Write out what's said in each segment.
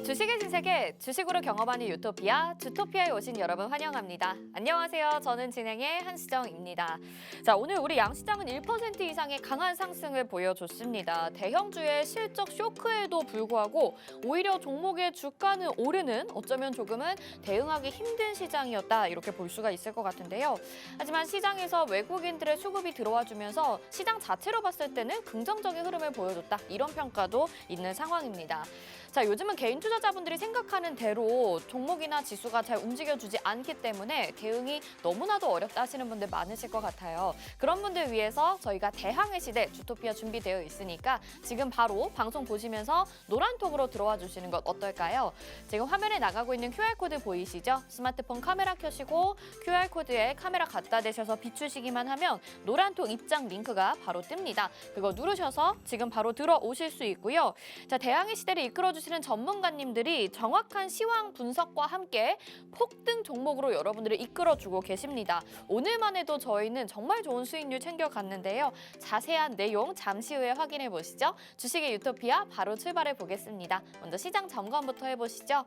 주식의 신세계, 주식으로 경험하는 유토피아, 주토피아에 오신 여러분 환영합니다. 안녕하세요. 저는 진행의 한시정입니다. 자, 오늘 우리 양시장은 1% 이상의 강한 상승을 보여줬습니다. 대형주의 실적 쇼크에도 불구하고 오히려 종목의 주가는 오르는, 어쩌면 조금은 대응하기 힘든 시장이었다, 이렇게 볼 수가 있을 것 같은데요. 하지만 시장에서 외국인들의 수급이 들어와 주면서 시장 자체로 봤을 때는 긍정적인 흐름을 보여줬다, 이런 평가도 있는 상황입니다. 자, 요즘은 개인 투자자분들이 생각하는 대로 종목이나 지수가 잘 움직여주지 않기 때문에 대응이 너무나도 어렵다 하시는 분들 많으실 것 같아요. 그런 분들 위해서 저희가 대항해 시대 주토피아 준비되어 있으니까 지금 바로 방송 보시면서 노란톡으로 들어와 주시는 것 어떨까요? 지금 화면에 나가고 있는 QR코드 보이시죠? 스마트폰 카메라 켜시고 QR코드에 카메라 갖다 대셔서 비추시기만 하면 노란톡 입장 링크가 바로 뜹니다. 그거 누르셔서 지금 바로 들어오실 수 있고요. 자, 대항해 시대를 이끌어주시는 전문가님들이 정확한 시황 분석과 함께 폭등 종목으로 여러분들을 이끌어주고 계십니다. 오늘만 해도 저희는 정말 좋은 수익률 챙겨갔는데요. 자세한 내용 잠시 후에 확인해 보시죠. 주식의 유토피아 바로 출발해 보겠습니다. 먼저 시장 점검부터 해보시죠.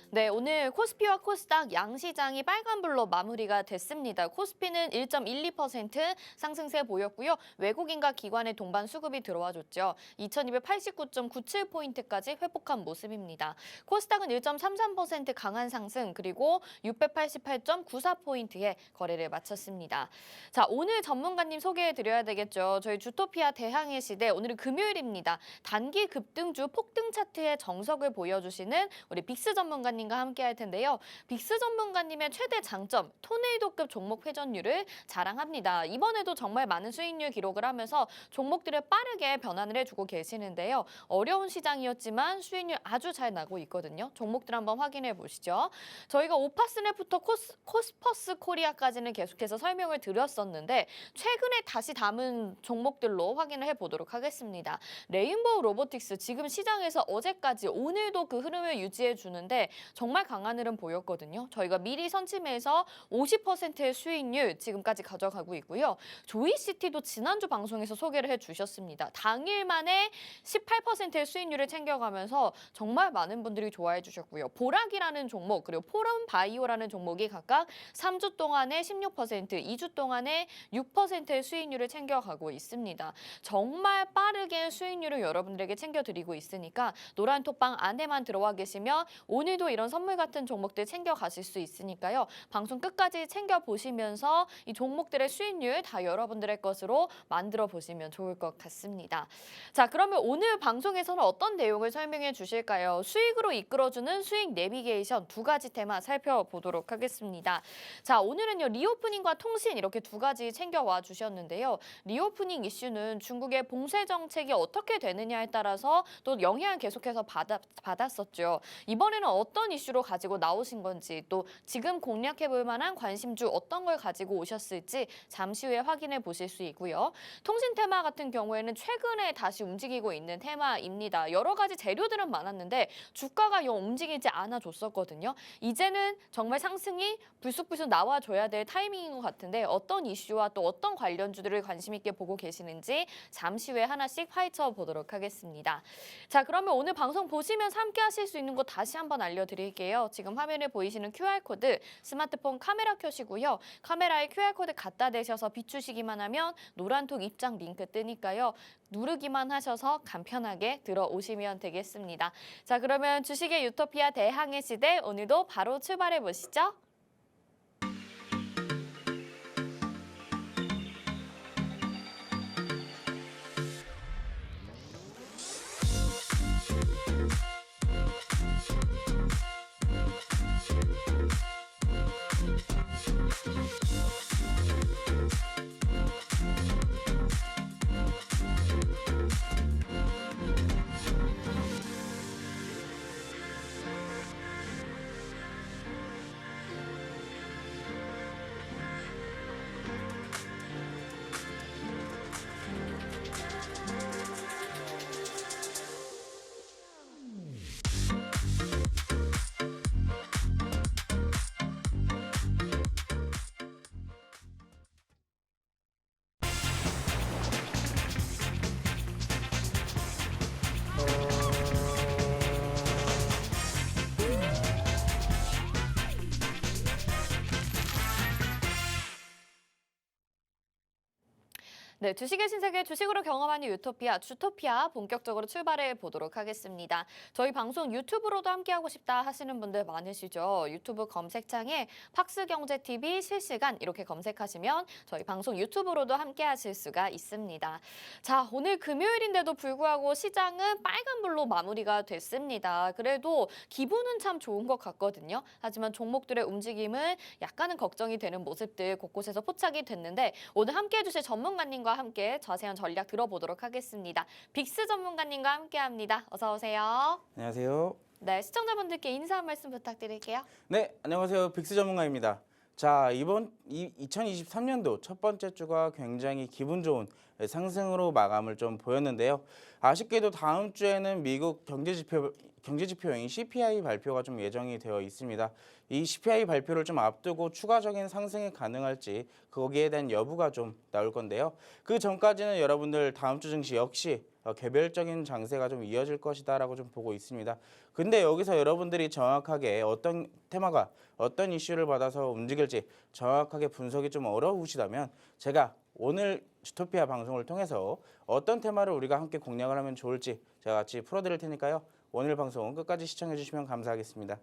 네, 오늘 코스피와 코스닥 양시장이 빨간불로 마무리가 됐습니다. 코스피는 1.12% 상승세 보였고요. 외국인과 기관의 동반 수급이 들어와 줬죠. 2289.97포인트까지 회복한 모습입니다. 코스닥은 1.33% 강한 상승, 그리고 688.94포인트의 거래를 마쳤습니다. 자, 오늘 전문가님 소개해드려야 되겠죠. 저희 주토피아 대항해 시대, 오늘은 금요일입니다. 단기 급등주 폭등 차트의 정석을 보여주시는 우리 빅스 전문가님 과 함께 할 텐데요. 빅스 전문가님의 최대 장점, 토네이도급 종목 회전율을 자랑합니다. 이번에도 정말 많은 수익률 기록을 하면서 종목들을 빠르게 변환을 해주고 계시는데요. 어려운 시장이었지만 수익률 아주 잘 나고 있거든요. 종목들 한번 확인해 보시죠. 저희가 오파스넷부터 코스퍼스 코리아까지는 계속해서 설명을 드렸었는데 최근에 다시 담은 종목들로 확인을 해보도록 하겠습니다. 레인보우 로보틱스, 지금 시장에서 어제까지 오늘도 그 흐름을 유지해 주는데 정말 강한 흐름 보였거든요. 저희가 미리 선침해서 50%의 수익률 지금까지 가져가고 있고요. 조이시티도 지난주 방송에서 소개를 해주셨습니다. 당일 만에 18%의 수익률을 챙겨가면서 정말 많은 분들이 좋아해 주셨고요. 보락이라는 종목, 그리고 포럼바이오라는 종목이 각각 3주 동안에 16%, 2주 동안에 6%의 수익률을 챙겨가고 있습니다. 정말 빠르게 수익률을 여러분들에게 챙겨드리고 있으니까 노란톡방 안에만 들어와 계시면 오늘도 이런 선물 같은 종목들 챙겨가실 수 있으니까요. 방송 끝까지 챙겨보시면서 이 종목들의 수익률 다 여러분들의 것으로 만들어 보시면 좋을 것 같습니다. 자, 그러면 오늘 방송에서는 어떤 내용을 설명해 주실까요? 수익으로 이끌어주는 수익 내비게이션 두 가지 테마 살펴보도록 하겠습니다. 자, 오늘은요, 리오프닝과 통신 이렇게 두 가지 챙겨와 주셨는데요. 리오프닝 이슈는 중국의 봉쇄 정책이 어떻게 되느냐에 따라서 또 영향을 계속해서 받았었죠. 이번에는 어떤 이슈로 가지고 나오신 건지, 또 지금 공략해 볼 만한 관심주 어떤 걸 가지고 오셨을지 잠시 후에 확인해 보실 수 있고요. 통신 테마 같은 경우에는 최근에 다시 움직이고 있는 테마입니다. 여러 가지 재료들은 많았는데 주가가 영 움직이지 않아 줬었거든요. 이제는 정말 상승이 불쑥불쑥 나와줘야 될 타이밍인 것 같은데 어떤 이슈와 또 어떤 관련주들을 관심 있게 보고 계시는지 잠시 후에 하나씩 파헤쳐 보도록 하겠습니다. 자, 그러면 오늘 방송 보시면서 함께 하실 수 있는 거 다시 한번 알려드릴게요. 지금 화면에 보이시는 QR코드 스마트폰 카메라 켜시고요. 카메라에 QR코드 갖다 대셔서 비추시기만 하면 노란톡 입장 링크 뜨니까요. 누르기만 하셔서 간편하게 들어오시면 되겠습니다. 자, 그러면 주식의 유토피아 대항해 시대 오늘도 바로 출발해 보시죠. 네, 주식의 신세계 주식으로 경험하는 유토피아, 주토피아 본격적으로 출발해 보도록 하겠습니다. 저희 방송 유튜브로도 함께하고 싶다 하시는 분들 많으시죠? 유튜브 검색창에 팍스경제TV 실시간 이렇게 검색하시면 저희 방송 유튜브로도 함께하실 수가 있습니다. 자, 오늘 금요일인데도 불구하고 시장은 빨간불로 마무리가 됐습니다. 그래도 기분은 참 좋은 것 같거든요. 하지만 종목들의 움직임은 약간은 걱정이 되는 모습들 곳곳에서 포착이 됐는데 오늘 함께해 주실 전문가님과 함께 자세한 전략 들어보도록 하겠습니다. 빅스 전문가님과 함께합니다. 어서 오세요. 안녕하세요. 네, 시청자분들께 인사 한 말씀 부탁드릴게요. 네, 안녕하세요. 빅스 전문가입니다. 자, 이번 2023년도 첫 번째 주가 굉장히 기분 좋은 상승으로 마감을 좀 보였는데요. 아쉽게도 다음 주에는 미국 경제지표인 CPI 발표가 좀 예정이 되어 있습니다. 이 CPI 발표를 좀 앞두고 추가적인 상승이 가능할지 거기에 대한 여부가 좀 나올 건데요. 그 전까지는 여러분들 다음 주 증시 역시 개별적인 장세가 좀 이어질 것이다라고 좀 보고 있습니다. 근데 여기서 여러분들이 정확하게 어떤 테마가 어떤 이슈를 받아서 움직일지 정확하게 분석이 좀 어려우시다면 제가 오늘 주토피아 방송을 통해서 어떤 테마를 우리가 함께 공략을 하면 좋을지 제가 같이 풀어드릴 테니까요. 오늘 방송 끝까지 시청해 주시면 감사하겠습니다.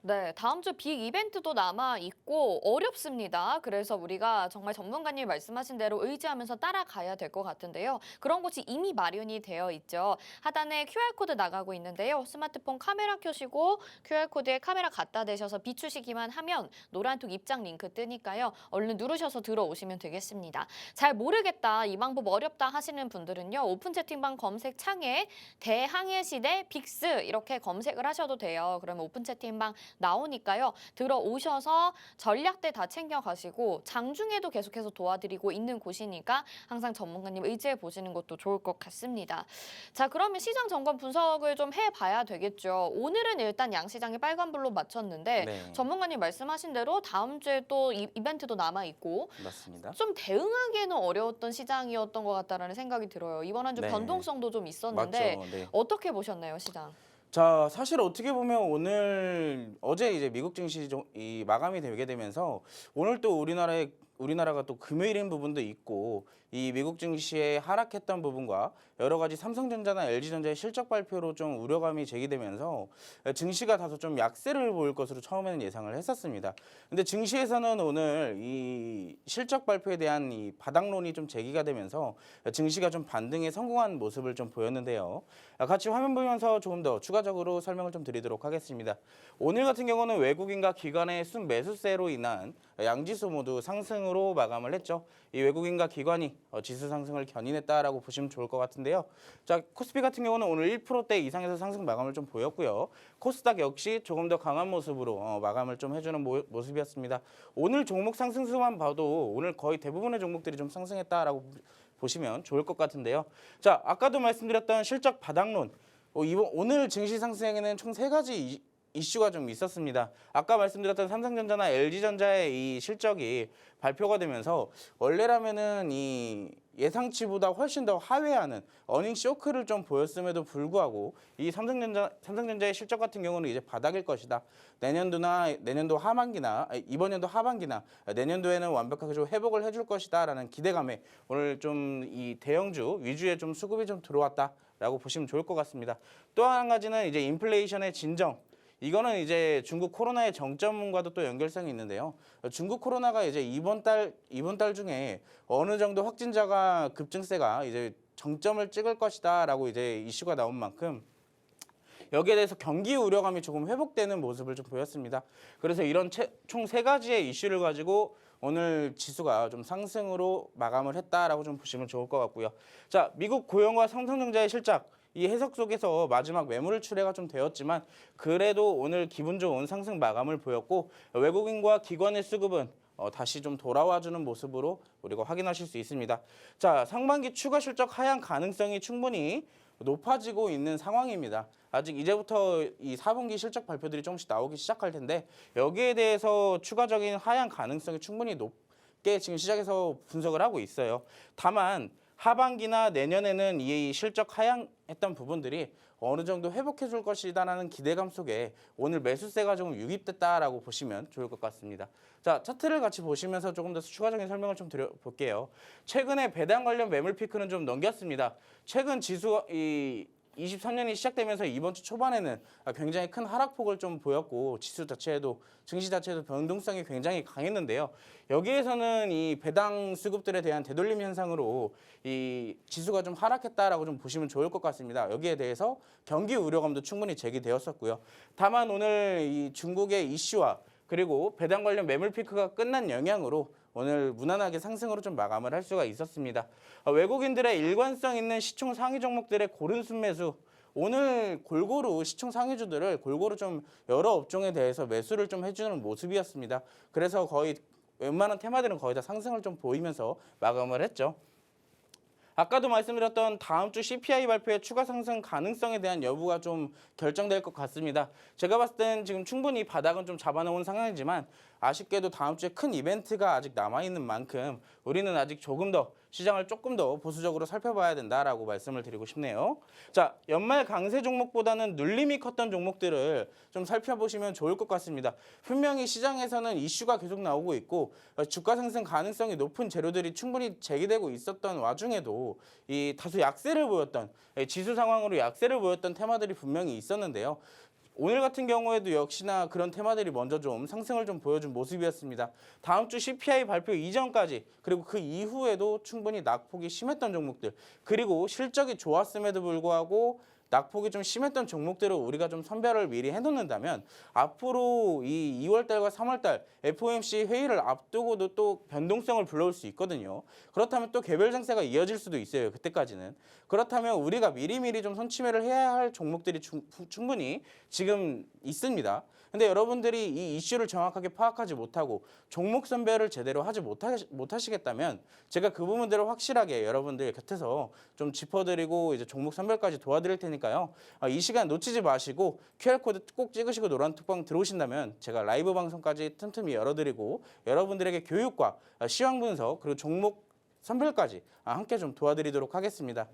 네, 다음 주 빅 이벤트도 남아 있고 어렵습니다. 그래서 우리가 정말 전문가님 말씀하신 대로 의지하면서 따라가야 될 것 같은데요. 그런 곳이 이미 마련이 되어 있죠. 하단에 QR코드 나가고 있는데요. 스마트폰 카메라 켜시고 QR코드에 카메라 갖다 대셔서 비추시기만 하면 노란톡 입장 링크 뜨니까요. 얼른 누르셔서 들어오시면 되겠습니다. 잘 모르겠다, 이 방법 어렵다 하시는 분들은요. 오픈 채팅방 검색 창에 대항해 시대 빅스 이렇게 검색을 하셔도 돼요. 그러면 오픈 채팅방 나오니까요. 들어오셔서 전략대 다 챙겨가시고 장중에도 계속해서 도와드리고 있는 곳이니까 항상 전문가님 의지해 보시는 것도 좋을 것 같습니다. 자, 그러면 시장 점검 분석을 좀 해봐야 되겠죠. 오늘은 일단 양시장이 빨간불로 맞췄는데 네. 전문가님 말씀하신 대로 다음 주에 또 이벤트도 남아있고 맞습니다. 좀 대응하기에는 어려웠던 시장이었던 것 같다라는 생각이 들어요. 이번 한 주 네. 변동성도 좀 있었는데 맞죠. 네. 어떻게 보셨나요, 시장? 자, 사실 어떻게 보면 어제 이제 미국 증시 이 마감이 되게 되면서 오늘 또 우리나라가 또 금요일인 부분도 있고 이 미국 증시에 하락했던 부분과 여러 가지 삼성전자나 LG전자의 실적 발표로 좀 우려감이 제기되면서 증시가 다소 좀 약세를 보일 것으로 처음에는 예상을 했었습니다. 근데 증시에서는 오늘 이 실적 발표에 대한 이 바닥론이 좀 제기가 되면서 증시가 좀 반등에 성공한 모습을 좀 보였는데요. 같이 화면 보면서 조금 더 추가적으로 설명을 좀 드리도록 하겠습니다. 오늘 같은 경우는 외국인과 기관의 순매수세로 인한 양지수 모두 상승으로 마감을 했죠. 이 외국인과 기관이 지수 상승을 견인했다라고 보시면 좋을 것 같은데요. 자, 코스피 같은 경우는 오늘 1%대 이상에서 상승 마감을 좀 보였고요. 코스닥 역시 조금 더 강한 모습으로 마감을 좀 해주는 모습이었습니다. 오늘 종목 상승수만 봐도 오늘 거의 대부분의 종목들이 좀 상승했다라고 보시면 좋을 것 같은데요. 자, 아까도 말씀드렸던 실적 바닥론. 오늘 증시 상승에는 총 3가지 이슈가 좀 있었습니다. 아까 말씀드렸던 삼성전자나 LG전자의 이 실적이 발표가 되면서 원래라면은 이 예상치보다 훨씬 더 하회하는 어닝 쇼크를 좀 보였음에도 불구하고 이 삼성전자의 실적 같은 경우는 이제 바닥일 것이다. 내년도 하반기나 이번 연도 하반기나 내년도에는 완벽하게 좀 회복을 해줄 것이다라는 기대감에 오늘 좀 이 대형주 위주의 좀 수급이 좀 들어왔다라고 보시면 좋을 것 같습니다. 또 한 가지는 이제 인플레이션의 진정. 이거는 이제 중국 코로나의 정점과도 또 연결성이 있는데요. 중국 코로나가 이제 이번 달 중에 어느 정도 확진자가 급증세가 이제 정점을 찍을 것이다라고 이제 이슈가 나온 만큼 여기에 대해서 경기 우려감이 조금 회복되는 모습을 좀 보였습니다. 그래서 이런 총 3가지의 이슈를 가지고 오늘 지수가 좀 상승으로 마감을 했다라고 좀 보시면 좋을 것 같고요. 자, 미국 고용과 삼성전자의 실적. 이 해석 속에서 마지막 매물 출회가 좀 되었지만 그래도 오늘 기분 좋은 상승 마감을 보였고 외국인과 기관의 수급은 다시 좀 돌아와주는 모습으로 우리가 확인하실 수 있습니다. 자, 상반기 추가 실적 하향 가능성이 충분히 높아지고 있는 상황입니다. 아직 이제부터 이 4분기 실적 발표들이 조금씩 나오기 시작할 텐데 여기에 대해서 추가적인 하향 가능성이 충분히 높게 지금 시장에서 분석을 하고 있어요. 다만 하반기나 내년에는 이 실적 하향했던 부분들이 어느 정도 회복해 줄 것이다라는 기대감 속에 오늘 매수세가 조금 유입됐다라고 보시면 좋을 것 같습니다. 자, 차트를 같이 보시면서 조금 더 추가적인 설명을 좀 드려볼게요. 최근에 배당 관련 매물 피크는 좀 넘겼습니다. 최근 지수가 23년이 시작되면서 이번 주 초반에는 굉장히 큰 하락폭을 좀 보였고 지수 자체에도 증시 자체에도 변동성이 굉장히 강했는데요. 여기에서는 이 배당 수급들에 대한 되돌림 현상으로 이 지수가 좀 하락했다라고 좀 보시면 좋을 것 같습니다. 여기에 대해서 경기 우려감도 충분히 제기되었었고요. 다만 오늘 이 중국의 이슈와 그리고 배당 관련 매물 피크가 끝난 영향으로 오늘 무난하게 상승으로 좀 마감을 할 수가 있었습니다. 외국인들의 일관성 있는 시총 상위 종목들의 고른 순매수, 오늘 골고루 시총 상위주들을 골고루 좀 여러 업종에 대해서 매수를 좀 해주는 모습이었습니다. 그래서 거의 웬만한 테마들은 거의 다 상승을 좀 보이면서 마감을 했죠. 아까도 말씀드렸던 다음 주 CPI 발표의 추가 상승 가능성에 대한 여부가 좀 결정될 것 같습니다. 제가 봤을 때는 지금 충분히 바닥은 좀 잡아놓은 상황이지만 아쉽게도 다음 주에 큰 이벤트가 아직 남아있는 만큼 우리는 아직 조금 더 시장을 조금 더 보수적으로 살펴봐야 된다라고 말씀을 드리고 싶네요. 자, 연말 강세 종목보다는 눌림이 컸던 종목들을 좀 살펴보시면 좋을 것 같습니다. 분명히 시장에서는 이슈가 계속 나오고 있고 주가 상승 가능성이 높은 재료들이 충분히 제기되고 있었던 와중에도 이 다소 약세를 보였던 지수 상황으로 약세를 보였던 테마들이 분명히 있었는데요. 오늘 같은 경우에도 역시나 그런 테마들이 먼저 좀 상승을 좀 보여준 모습이었습니다. 다음 주 CPI 발표 이전까지 그리고 그 이후에도 충분히 낙폭이 심했던 종목들 그리고 실적이 좋았음에도 불구하고 낙폭이 좀 심했던 종목들을 우리가 좀 선별을 미리 해놓는다면 앞으로 이 2월달과 3월달 FOMC 회의를 앞두고도 또 변동성을 불러올 수 있거든요. 그렇다면 또 개별 장세가 이어질 수도 있어요. 그때까지는. 그렇다면 우리가 미리미리 좀 손치매를 해야 할 종목들이 충분히 지금 있습니다. 근데 여러분들이 이 이슈를 정확하게 파악하지 못하고 종목 선별을 제대로 하지 못하시겠다면 제가 그 부분들을 확실하게 여러분들 곁에서 좀 짚어드리고 이제 종목 선별까지 도와드릴 테니까요. 이 시간 놓치지 마시고 QR코드 꼭 찍으시고 노란톡방 들어오신다면 제가 라이브 방송까지 틈틈이 열어드리고 여러분들에게 교육과 시황 분석 그리고 종목 선별까지 함께 좀 도와드리도록 하겠습니다.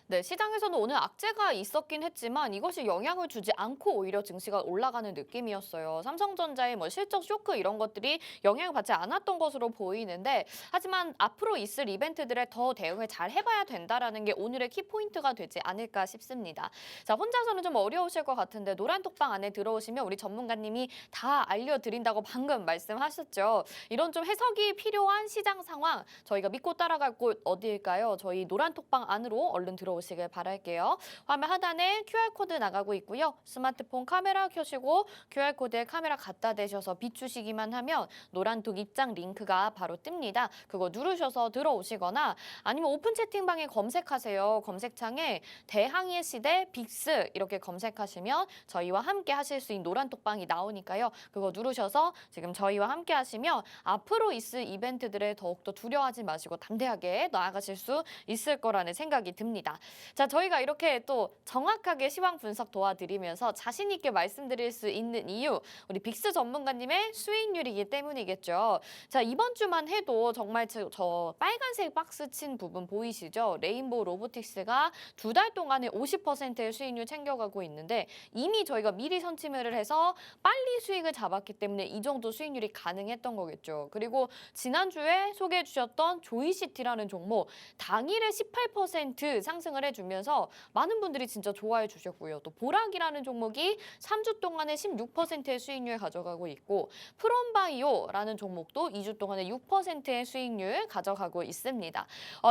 네, 시장에서는 오늘 악재가 있었긴 했지만 이것이 영향을 주지 않고 오히려 증시가 올라가는 느낌이었어요. 삼성전자의 뭐 실적 쇼크 이런 것들이 영향을 받지 않았던 것으로 보이는데 하지만 앞으로 있을 이벤트들에 더 대응을 잘 해봐야 된다라는 게 오늘의 키포인트가 되지 않을까 싶습니다. 자, 혼자서는 좀 어려우실 것 같은데 노란톡방 안에 들어오시면 우리 전문가님이 다 알려드린다고 방금 말씀하셨죠. 이런 좀 해석이 필요한 시장 상황 저희가 믿고 따라갈 곳 어디일까요? 저희 노란톡방 안으로 얼른 들어오시길 바랄게요. 화면 하단에 QR코드 나가고 있고요. 스마트폰 카메라 켜시고 QR코드에 카메라 갖다 대셔서 비추시기만 하면 노란톡 입장 링크가 바로 뜹니다. 그거 누르셔서 들어오시거나 아니면 오픈 채팅방에 검색하세요. 검색창에 대항해 시대 빅스 이렇게 검색하시면 저희와 함께 하실 수 있는 노란톡방이 나오니까요. 그거 누르셔서 지금 저희와 함께 하시면 앞으로 있을 이벤트들을 더욱더 두려워하지 마시고 담대하게 나아가실 수 있을 거라는 생각이 듭니다. 자, 저희가 이렇게 또 정확하게 시황 분석 도와드리면서 자신 있게 말씀드릴 수 있는 이유 우리 빅스 전문가님의 수익률이기 때문이겠죠. 자, 이번 주만 해도 정말 저 빨간색 박스 친 부분 보이시죠? 레인보우 로보틱스가 2달 동안에 50%의 수익률 챙겨가고 있는데 이미 저희가 미리 선침을 해서 빨리 수익을 잡았기 때문에 이 정도 수익률이 가능했던 거겠죠. 그리고 지난주에 소개해 주셨던 조이시티라는 종목 당일에 18% 상승을 해주면서 많은 분들이 진짜 좋아해 주셨고요. 또 보락이라는 종목이 3주 동안에 16%의 수익률 가져가고 있고 프롬바이오라는 종목도 2주 동안에 6%의 수익률 가져가고 있습니다.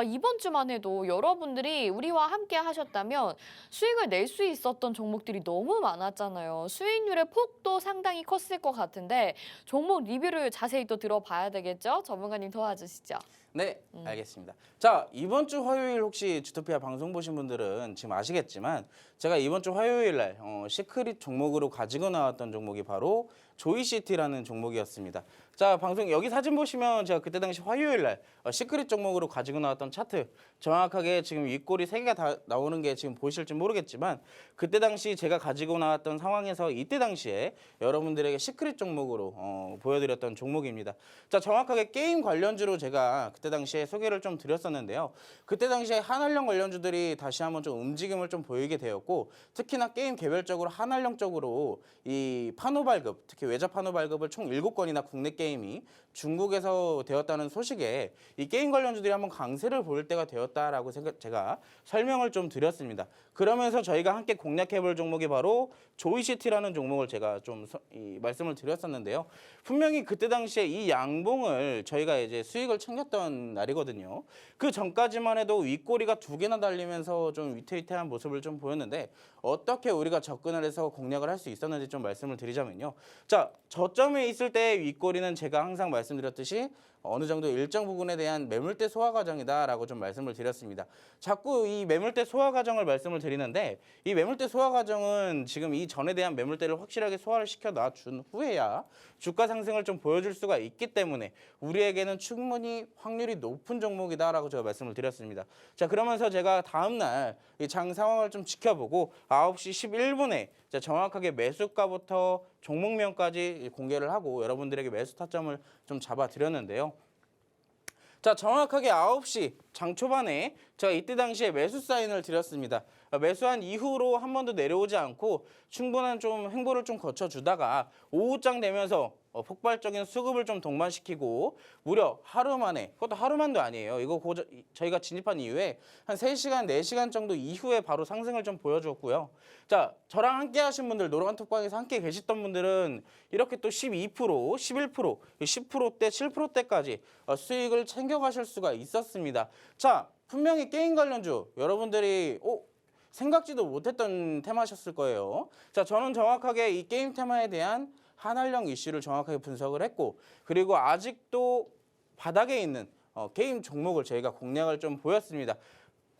이번 주만 해도 여러분들이 우리와 함께 하셨다면 수익을 낼 수 있었던 종목들이 너무 많았잖아요. 수익률의 폭도 상당히 컸을 것 같은데 종목 리뷰를 자세히 또 들어봐야 되겠죠? 전문가님 도와주시죠. 네, 알겠습니다. 자, 이번 주 화요일 혹시 주토피아 방송 보신 분들은 지금 아시겠지만 제가 이번 주 화요일 날 시크릿 종목으로 가지고 나왔던 종목이 바로 조이시티라는 종목이었습니다. 자, 자, 방송 여기 사진 보시면 제가 그때 당시 화요일 날 시크릿 종목으로 가지고 나왔던 차트 정확하게 지금 윗골이 3개가 다 나오는 게 지금 보이실지 모르겠지만 그때 당시 제가 가지고 나왔던 상황에서 이때 당시에 여러분들에게 시크릿 종목으로 보여드렸던 종목입니다. 자, 정확하게 게임 관련주로 제가 그때 당시에 소개를 좀 드렸었는데요. 그때 당시에 한알령 관련주들이 다시 한번 좀 움직임을 좀 보이게 되었고 특히나 게임 개별적으로 한알령 쪽으로 이 판호 발급, 특히 외자 판호 발급을 총 7건이나 국내 게임이 중국에서 되었다는 소식에 이 게임 관련주들이 한번 강세를 보일 때가 되었다라고 제가 설명을 좀 드렸습니다. 그러면서 저희가 함께 공략해볼 종목이 바로 조이시티라는 종목을 제가 좀 말씀을 드렸었는데요. 분명히 그때 당시에 이 양봉을 저희가 이제 수익을 챙겼던 날이거든요. 그 전까지만 해도 윗꼬리가 2개나 달리면서 좀 위태위태한 모습을 좀 보였는데 어떻게 우리가 접근을 해서 공략을 할 수 있었는지 좀 말씀을 드리자면요. 자, 저점에 있을 때 윗꼬리는 제가 항상 말씀드렸듯이 어느 정도 일정 부분에 대한 매물대 소화 과정이다라고 좀 말씀을 드렸습니다. 자꾸 이 매물대 소화 과정을 말씀을 드리는데 이 매물대 소화 과정은 지금 이 전에 대한 매물대를 확실하게 소화를 시켜 놔준 후에야 주가 상승을 좀 보여줄 수가 있기 때문에 우리에게는 충분히 확률이 높은 종목이다라고 제가 말씀을 드렸습니다. 자, 그러면서 제가 다음날 이 장 상황을 좀 지켜보고 9시 11분에 정확하게 매수가부터 종목명까지 공개를 하고 여러분들에게 매수 타점을 좀 잡아드렸는데요. 자, 정확하게 9시 장 초반에 제가 이때 당시에 매수 사인을 드렸습니다. 매수한 이후로 한 번도 내려오지 않고 충분한 좀 행보를 좀 거쳐주다가 오후장 되면서 폭발적인 수급을 좀 동반시키고 무려 하루 만에, 그것도 하루만도 아니에요. 이거 저희가 진입한 이후에 한 3시간, 4시간 정도 이후에 바로 상승을 좀 보여주었고요. 자, 저랑 함께 하신 분들, 노란톡방에서 함께 계셨던 분들은 이렇게 또 12%, 11%, 10%대, 7%대까지 수익을 챙겨가실 수가 있었습니다. 자, 분명히 게임 관련주 여러분들이 생각지도 못했던 테마셨을 거예요. 자, 저는 정확하게 이 게임 테마에 대한 한알령 이슈를 정확하게 분석을 했고 그리고 아직도 바닥에 있는 게임 종목을 저희가 공략을 좀 보였습니다.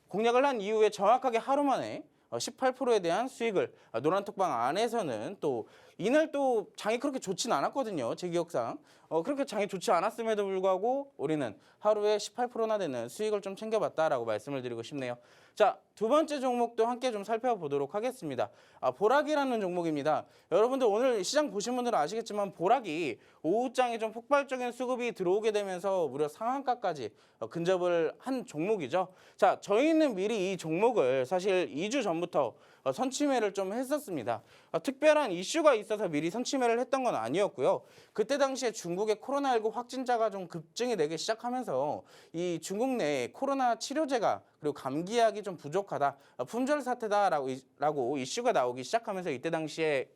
공략을 한 이후에 정확하게 하루 만에 18%에 대한 수익을 노란톡방 안에서는 또 이날 또 장이 그렇게 좋진 않았거든요. 제 기억상. 그렇게 장이 좋지 않았음에도 불구하고 우리는 하루에 18%나 되는 수익을 좀 챙겨봤다라고 말씀을 드리고 싶네요. 자, 두 번째 종목도 함께 좀 살펴보도록 하겠습니다. 보락이라는 종목입니다. 여러분들 오늘 시장 보신 분들은 아시겠지만 보락이 오후장에 좀 폭발적인 수급이 들어오게 되면서 무려 상한가까지 근접을 한 종목이죠. 자, 저희는 미리 이 종목을 사실 2주 전부터 선취매를 좀 했었습니다. 특별한 이슈가 있어서 미리 선취매를 했던 건 아니었고요. 그때 당시에 중국의 코로나19 확진자가 좀 급증이 되기 시작하면서 이 중국 내에 코로나 치료제가 그리고 감기약이 좀 부족하다, 품절 사태다라고 이슈가 나오기 시작하면서 이때 당시에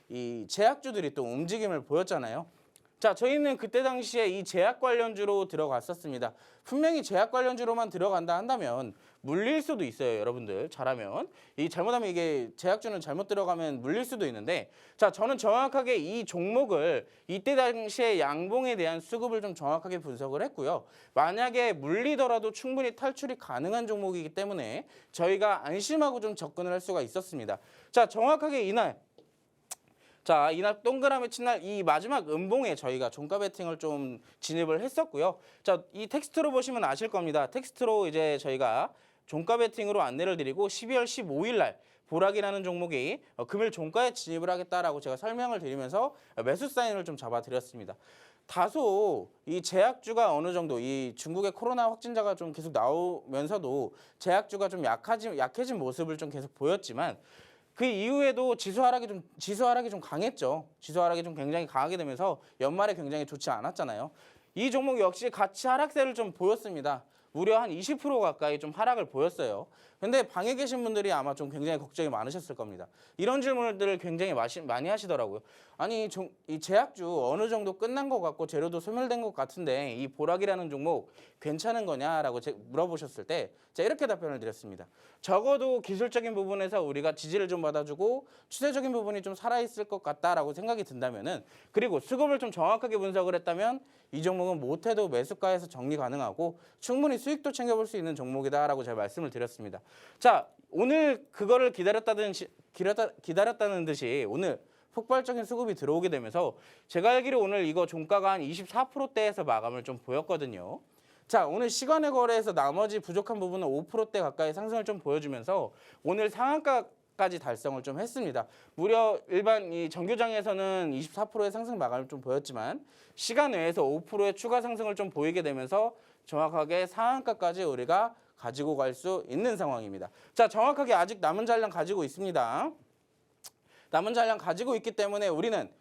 이 제약주들이 또 움직임을 보였잖아요. 자, 저희는 그때 당시에 이 제약 관련주로 들어갔었습니다. 분명히 제약 관련주로만 들어간다 한다면 물릴 수도 있어요, 여러분들. 잘하면. 잘못하면 이게 제약주는 잘못 들어가면 물릴 수도 있는데 자, 저는 정확하게 이 종목을 이때 당시에 양봉에 대한 수급을 좀 정확하게 분석을 했고요. 만약에 물리더라도 충분히 탈출이 가능한 종목이기 때문에 저희가 안심하고 좀 접근을 할 수가 있었습니다. 자, 정확하게 이날 동그라미 친 날 이 마지막 음봉에 저희가 종가 베팅을 좀 진입을 했었고요. 자, 이 텍스트로 보시면 아실 겁니다. 텍스트로 이제 저희가 종가 베팅으로 안내를 드리고 12월 15일 날 보락이라는 종목이 금일 종가에 진입을 하겠다라고 제가 설명을 드리면서 매수 사인을 좀 잡아드렸습니다. 다소 이 제약주가 어느 정도 이 중국의 코로나 확진자가 좀 계속 나오면서도 제약주가 좀 약해진 모습을 좀 계속 보였지만 그 이후에도 지수 하락이 좀 강했죠. 지수 하락이 좀 굉장히 강하게 되면서 연말에 굉장히 좋지 않았잖아요. 이 종목 역시 같이 하락세를 좀 보였습니다. 무려 한 20% 가까이 좀 하락을 보였어요. 근데 방에 계신 분들이 아마 좀 굉장히 걱정이 많으셨을 겁니다. 이런 질문들을 굉장히 많이 하시더라고요. 아니, 이 제약주 어느 정도 끝난 것 같고 재료도 소멸된 것 같은데 이 보락이라는 종목 괜찮은 거냐라고 물어보셨을 때 제가 이렇게 답변을 드렸습니다. 적어도 기술적인 부분에서 우리가 지지를 좀 받아주고 추세적인 부분이 좀 살아있을 것 같다라고 생각이 든다면은 그리고 수급을 좀 정확하게 분석을 했다면 이 종목은 못해도 매수가에서 정리 가능하고 충분히 수익도 챙겨볼 수 있는 종목이다라고 제가 말씀을 드렸습니다. 자, 오늘 그거를 기다렸다는 듯이 오늘 폭발적인 수급이 들어오게 되면서 제가 알기로 오늘 이거 종가가 한 24%대에서 마감을 좀 보였거든요. 자, 오늘 시간의 거래에서 나머지 부족한 부분은 5%대 가까이 상승을 좀 보여주면서 오늘 상한가까지 달성을 좀 했습니다. 무려 일반 이 정규장에서는 24%의 상승 마감을 좀 보였지만 시간 외에서 5%의 추가 상승을 좀 보이게 되면서 정확하게 상한가까지 우리가 가지고 갈 수 있는 상황입니다. 자, 정확하게 아직 남은 잔량 가지고 있습니다. 남은 잔량 가지고 있기 때문에 우리는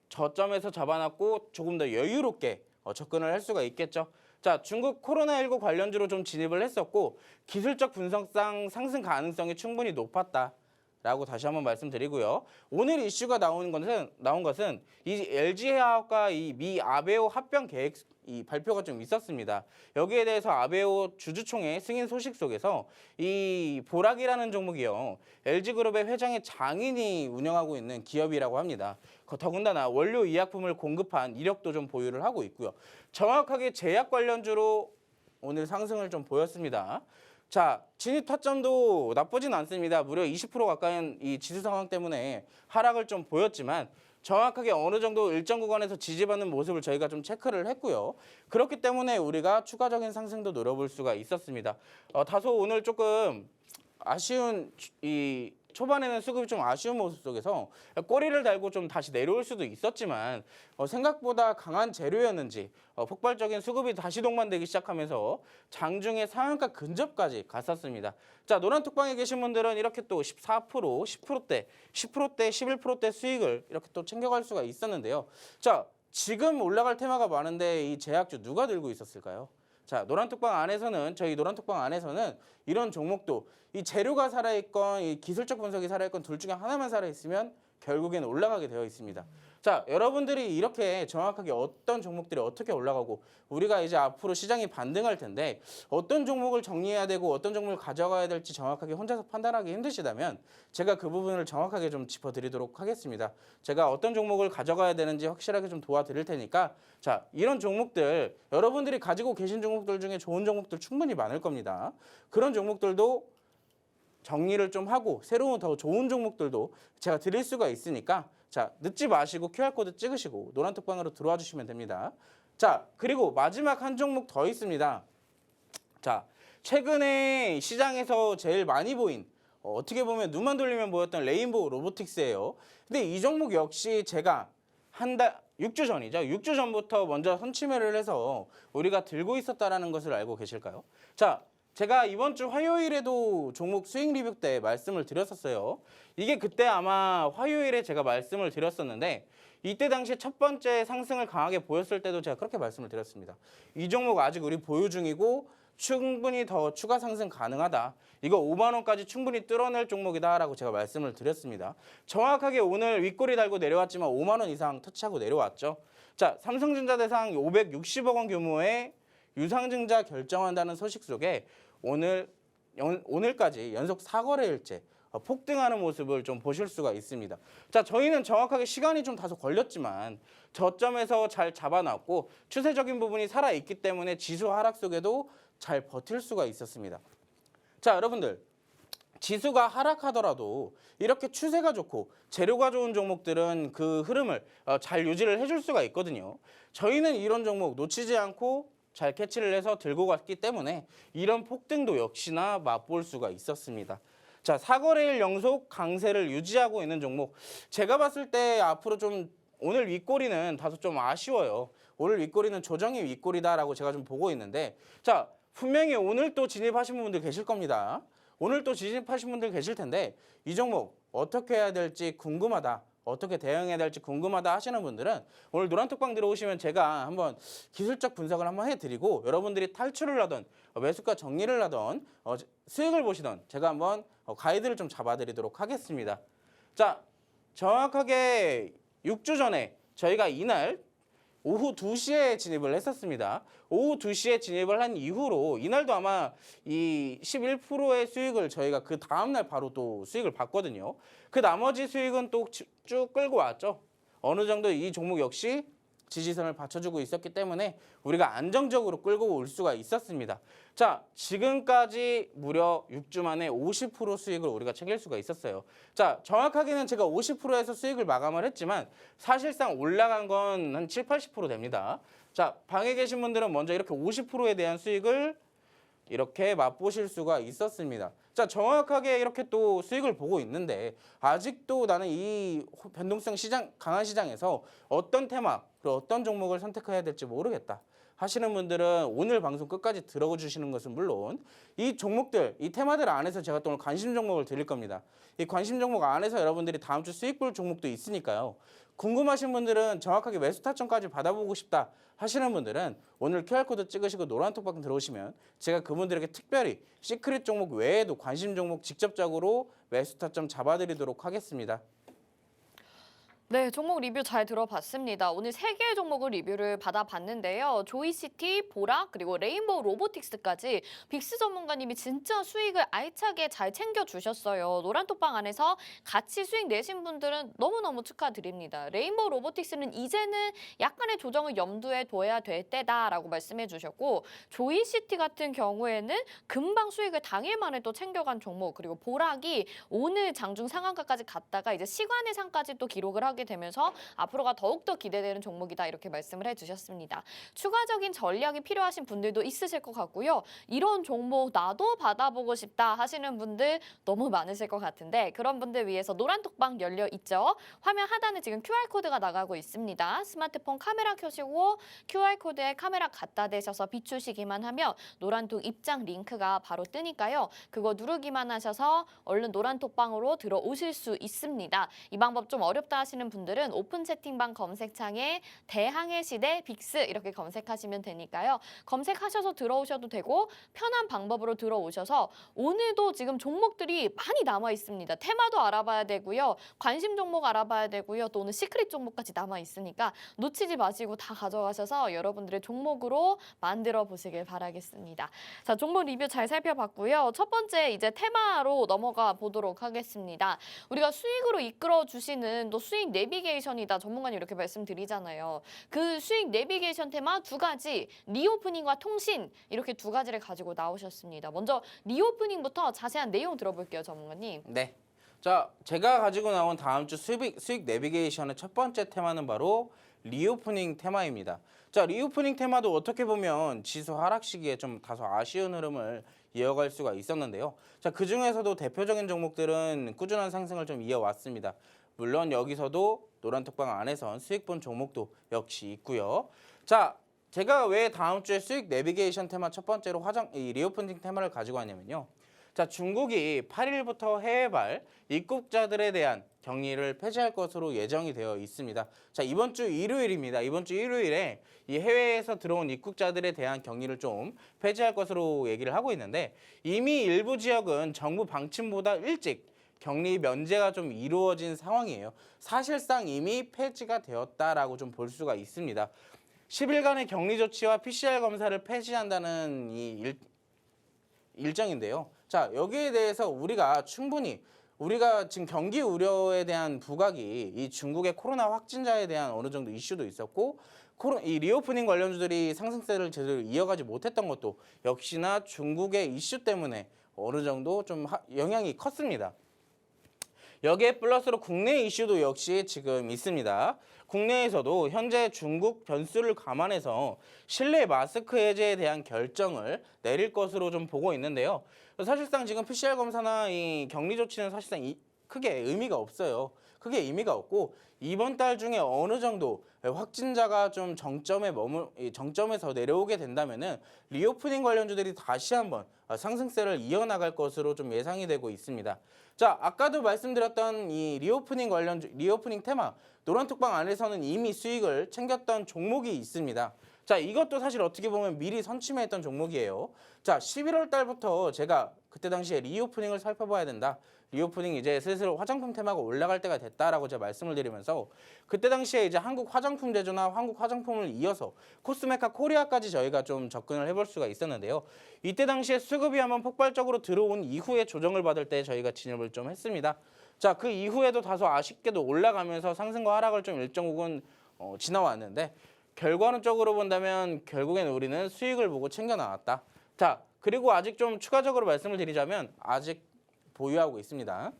저점에서 잡아놨고 조금 더 여유롭게 접근을 할 수가 있겠죠. 자, 중국 코로나19 관련주로 좀 진입을 했었고 기술적 분석상 상승 가능성이 충분히 높았다라고 다시 한번 말씀드리고요. 오늘 이슈가 나온 것은 이 LG화학과 이 미 아베오 합병 계획 이 발표가 좀 있었습니다. 여기에 대해서 아베오 주주총회 승인 소식 속에서 이 보락이라는 종목이요. LG그룹의 회장의 장인이 운영하고 있는 기업이라고 합니다. 더군다나 원료 의약품을 공급한 이력도 좀 보유를 하고 있고요. 정확하게 제약 관련주로 오늘 상승을 좀 보였습니다. 자, 진입 타점도 나쁘진 않습니다. 무려 20% 가까이 이 지수 상황 때문에 하락을 좀 보였지만 정확하게 어느 정도 일정 구간에서 지지받는 모습을 저희가 좀 체크를 했고요. 그렇기 때문에 우리가 추가적인 상승도 노려볼 수가 있었습니다. 다소 오늘 조금 아쉬운 이 초반에는 수급이 좀 아쉬운 모습 속에서 꼬리를 달고 좀 다시 내려올 수도 있었지만 생각보다 강한 재료였는지 폭발적인 수급이 다시 동반되기 시작하면서 장중에 상한가 근접까지 갔었습니다. 자, 노란 톡방에 계신 분들은 이렇게 또 14%, 10%대, 10%대, 11%대 수익을 이렇게 또 챙겨갈 수가 있었는데요. 자, 지금 올라갈 테마가 많은데 이 제약주 누가 들고 있었을까요? 자, 저희 노란톡방 안에서는 이런 종목도 이 재료가 살아있건 이 기술적 분석이 살아있건 둘 중에 하나만 살아있으면 결국에는 올라가게 되어 있습니다. 자, 여러분들이 이렇게 정확하게 어떤 종목들이 어떻게 올라가고 우리가 이제 앞으로 시장이 반등할 텐데 어떤 종목을 정리해야 되고 어떤 종목을 가져가야 될지 정확하게 혼자서 판단하기 힘드시다면 제가 그 부분을 정확하게 좀 짚어드리도록 하겠습니다. 제가 어떤 종목을 가져가야 되는지 확실하게 좀 도와드릴 테니까 자, 이런 종목들 여러분들이 가지고 계신 종목들 중에 좋은 종목들 충분히 많을 겁니다. 그런 종목들도 정리를 좀 하고 새로운 더 좋은 종목들도 제가 드릴 수가 있으니까 자, 늦지 마시고 QR코드 찍으시고 노란톡방으로 들어와 주시면 됩니다. 자, 그리고 마지막 한 종목 더 있습니다. 자, 최근에 시장에서 제일 많이 보인 어떻게 보면 눈만 돌리면 보였던 레인보우 로보틱스예요. 근데 이 종목 역시 제가 6주 전이죠. 6주 전부터 먼저 선취매를 해서 우리가 들고 있었다라는 것을 알고 계실까요? 자, 제가 이번 주 화요일에도 종목 수익 리뷰 때 말씀을 드렸었어요. 이게 그때 아마 화요일에 제가 말씀을 드렸었는데 이때 당시에 첫 번째 상승을 강하게 보였을 때도 제가 그렇게 말씀을 드렸습니다. 이 종목 아직 우리 보유 중이고 충분히 더 추가 상승 가능하다. 이거 5만 원까지 충분히 뚫어낼 종목이다라고 제가 말씀을 드렸습니다. 정확하게 오늘 윗꼬리 달고 내려왔지만 5만 원 이상 터치하고 내려왔죠. 자, 삼성전자 대상 560억 원 규모의 유상증자 결정한다는 소식 속에 오늘까지 연속 4거래일째 폭등하는 모습을 좀 보실 수가 있습니다. 자, 저희는 정확하게 시간이 좀 다소 걸렸지만 저점에서 잘 잡아놨고 추세적인 부분이 살아있기 때문에 지수 하락 속에도 잘 버틸 수가 있었습니다. 자, 여러분들 지수가 하락하더라도 이렇게 추세가 좋고 재료가 좋은 종목들은 그 흐름을 잘 유지를 해줄 수가 있거든요. 저희는 이런 종목 놓치지 않고 잘 캐치를 해서 들고 갔기 때문에 이런 폭등도 역시나 맛볼 수가 있었습니다. 자, 4거래일 연속 강세를 유지하고 있는 종목. 제가 봤을 때 앞으로 좀 오늘 윗꼬리는 다소 좀 아쉬워요. 오늘 윗꼬리는 조정의 윗꼬리다라고 제가 좀 보고 있는데 자, 분명히 오늘 또 진입하신 분들 계실 겁니다. 오늘 또 진입하신 분들 계실 텐데 이 종목 어떻게 해야 될지 궁금하다. 어떻게 대응해야 될지 궁금하다 하시는 분들은 오늘 노란톡방 들어오시면 제가 한번 기술적 분석을 한번 해드리고 여러분들이 탈출을 하던 매수가 정리를 하던 수익을 보시던 제가 한번 가이드를 좀 잡아드리도록 하겠습니다. 자, 정확하게 6주 전에 저희가 이날 오후 2시에 진입을 했었습니다. 오후 2시에 진입을 한 이후로 이날도 아마 이 11%의 수익을 저희가 그 다음날 바로 또 수익을 봤거든요. 그 나머지 수익은 또 쭉 끌고 왔죠. 어느 정도 이 종목 역시 지지선을 받쳐주고 있었기 때문에 우리가 안정적으로 끌고 올 수가 있었습니다. 자, 지금까지 무려 6주 만에 50% 수익을 우리가 챙길 수가 있었어요. 자, 정확하게는 제가 50%에서 수익을 마감을 했지만 사실상 올라간 건 한 7, 80% 됩니다. 자, 방에 계신 분들은 먼저 이렇게 50%에 대한 수익을 이렇게 맛보실 수가 있었습니다. 자, 정확하게 이렇게 또 수익을 보고 있는데 아직도 나는 이 변동성 시장, 강한 시장에서 어떤 테마, 그리고 어떤 종목을 선택해야 될지 모르겠다 하시는 분들은 오늘 방송 끝까지 들어주시는 것은 물론 이 종목들, 이 테마들 안에서 제가 또 오늘 관심 종목을 드릴 겁니다. 이 관심 종목 안에서 여러분들이 다음 주 수익 볼 종목도 있으니까요. 궁금하신 분들은 정확하게 매수 타점까지 받아보고 싶다 하시는 분들은 오늘 QR코드 찍으시고 노란톡방 들어오시면 제가 그분들에게 특별히 시크릿 종목 외에도 관심 종목 직접적으로 매수 타점 잡아드리도록 하겠습니다. 네, 종목 리뷰 잘 들어봤습니다. 오늘 3개의 종목을 리뷰를 받아봤는데요. 조이시티, 보라, 그리고 레인보우 로보틱스까지 빅스 전문가님이 진짜 수익을 알차게 잘 챙겨주셨어요. 노란톡방 안에서 같이 수익 내신 분들은 너무너무 축하드립니다. 레인보우 로보틱스는 이제는 약간의 조정을 염두에 둬야 될 때다라고 말씀해 주셨고, 조이시티 같은 경우에는 금방 수익을 당일 만에 또 챙겨간 종목, 그리고 보락이 오늘 장중 상한가까지 갔다가 이제 시간의 상까지 또 기록을 하게 되면서 앞으로가 더욱더 기대되는 종목이다 이렇게 말씀을 해주셨습니다. 추가적인 전략이 필요하신 분들도 있으실 것 같고요. 이런 종목 나도 받아보고 싶다 하시는 분들 너무 많으실 것 같은데 그런 분들 위해서 노란톡방 열려 있죠. 화면 하단에 지금 QR코드가 나가고 있습니다. 스마트폰 카메라 켜시고 QR코드에 카메라 갖다 대셔서 비추시기만 하면 노란톡 입장 링크가 바로 뜨니까요. 그거 누르기만 하셔서 얼른 노란톡방으로 들어오실 수 있습니다. 이 방법 좀 어렵다 하시는 분들은 오픈 채팅방 검색창에 대항해 시대 빅스 이렇게 검색하시면 되니까요. 검색하셔서 들어오셔도 되고 편한 방법으로 들어오셔서 오늘도 지금 종목들이 많이 남아 있습니다. 테마도 알아봐야 되고요. 관심 종목 알아봐야 되고요. 또 오늘 시크릿 종목까지 남아 있으니까 놓치지 마시고 다 가져가셔서 여러분들의 종목으로 만들어 보시길 바라겠습니다. 자, 종목 리뷰 잘 살펴봤고요. 첫 번째 이제 테마로 넘어가 보도록 하겠습니다. 우리가 수익으로 이끌어 주시는 또 수익 내비게이션이다 전문가님 이렇게 말씀드리잖아요. 그 수익 내비게이션 테마 두 가지 리오프닝과 통신 이렇게 두 가지를 가지고 나오셨습니다. 먼저 리오프닝부터 자세한 내용 들어볼게요 전문가님. 네. 자, 제가 가지고 나온 다음 주 수익 내비게이션의 첫 번째 테마는 바로 리오프닝 테마입니다. 자, 리오프닝 테마도 어떻게 보면 지수 하락 시기에 좀 다소 아쉬운 흐름을 이어갈 수가 있었는데요. 자, 그 중에서도 대표적인 종목들은 꾸준한 상승을 좀 이어왔습니다. 물론 여기서도 노란톡방 안에선 수익 본 종목도 역시 있고요. 자, 제가 왜 다음 주에 수익 내비게이션 테마 첫 번째로 이 리오프닝 테마를 가지고 왔냐면요. 자, 중국이 8일부터 해외발 입국자들에 대한 격리를 폐지할 것으로 예정이 되어 있습니다. 자, 이번 주 일요일입니다. 이번 주 일요일에 이 해외에서 들어온 입국자들에 대한 격리를 좀 폐지할 것으로 얘기를 하고 있는데 이미 일부 지역은 정부 방침보다 일찍 격리 면제가 좀 이루어진 상황이에요. 사실상 이미 폐지가 되었다라고 좀 볼 수가 있습니다. 10일간의 격리 조치와 PCR 검사를 폐지한다는 이 일정인데요. 자, 여기에 대해서 우리가 지금 경기 우려에 대한 부각이 이 중국의 코로나 확진자에 대한 어느 정도 이슈도 있었고 이 리오프닝 관련주들이 상승세를 제대로 이어가지 못했던 것도 역시나 중국의 이슈 때문에 어느 정도 좀 영향이 컸습니다. 여기에 플러스로 국내 이슈도 역시 지금 있습니다. 국내에서도 현재 중국 변수를 감안해서 실내 마스크 해제에 대한 결정을 내릴 것으로 좀 보고 있는데요. 사실상 지금 PCR 검사나 이 격리 조치는 사실상 크게 의미가 없어요. 크게 의미가 없고 이번 달 중에 어느 정도 확진자가 좀 정점에서 내려오게 된다면은 리오프닝 관련주들이 다시 한번 상승세를 이어나갈 것으로 좀 예상이 되고 있습니다. 자, 아까도 말씀드렸던 이 리오프닝 테마 노란톡방 안에서는 이미 수익을 챙겼던 종목이 있습니다. 자, 이것도 사실 어떻게 보면 미리 선취매했던 종목이에요. 자, 11월 달부터 제가 그때 당시에 리오프닝을 살펴봐야 된다. 리오프닝 이제 슬슬 화장품 테마가 올라갈 때가 됐다라고 제가 말씀을 드리면서 그때 당시에 이제 한국 화장품 제조나 한국 화장품을 이어서 코스메카 코리아까지 저희가 좀 접근을 해볼 수가 있었는데요. 이때 당시에 수급이 한번 폭발적으로 들어온 이후에 조정을 받을 때 저희가 진입을 좀 했습니다. 자, 그 이후에도 다소 아쉽게도 올라가면서 상승과 하락을 좀 일정 부분 지나왔는데 결과론적으로 본다면 결국엔 우리는 수익을 보고 챙겨 나왔다. 자, 그리고 아직 좀 추가적으로 말씀을 드리자면 아직 보유하고 있습니다.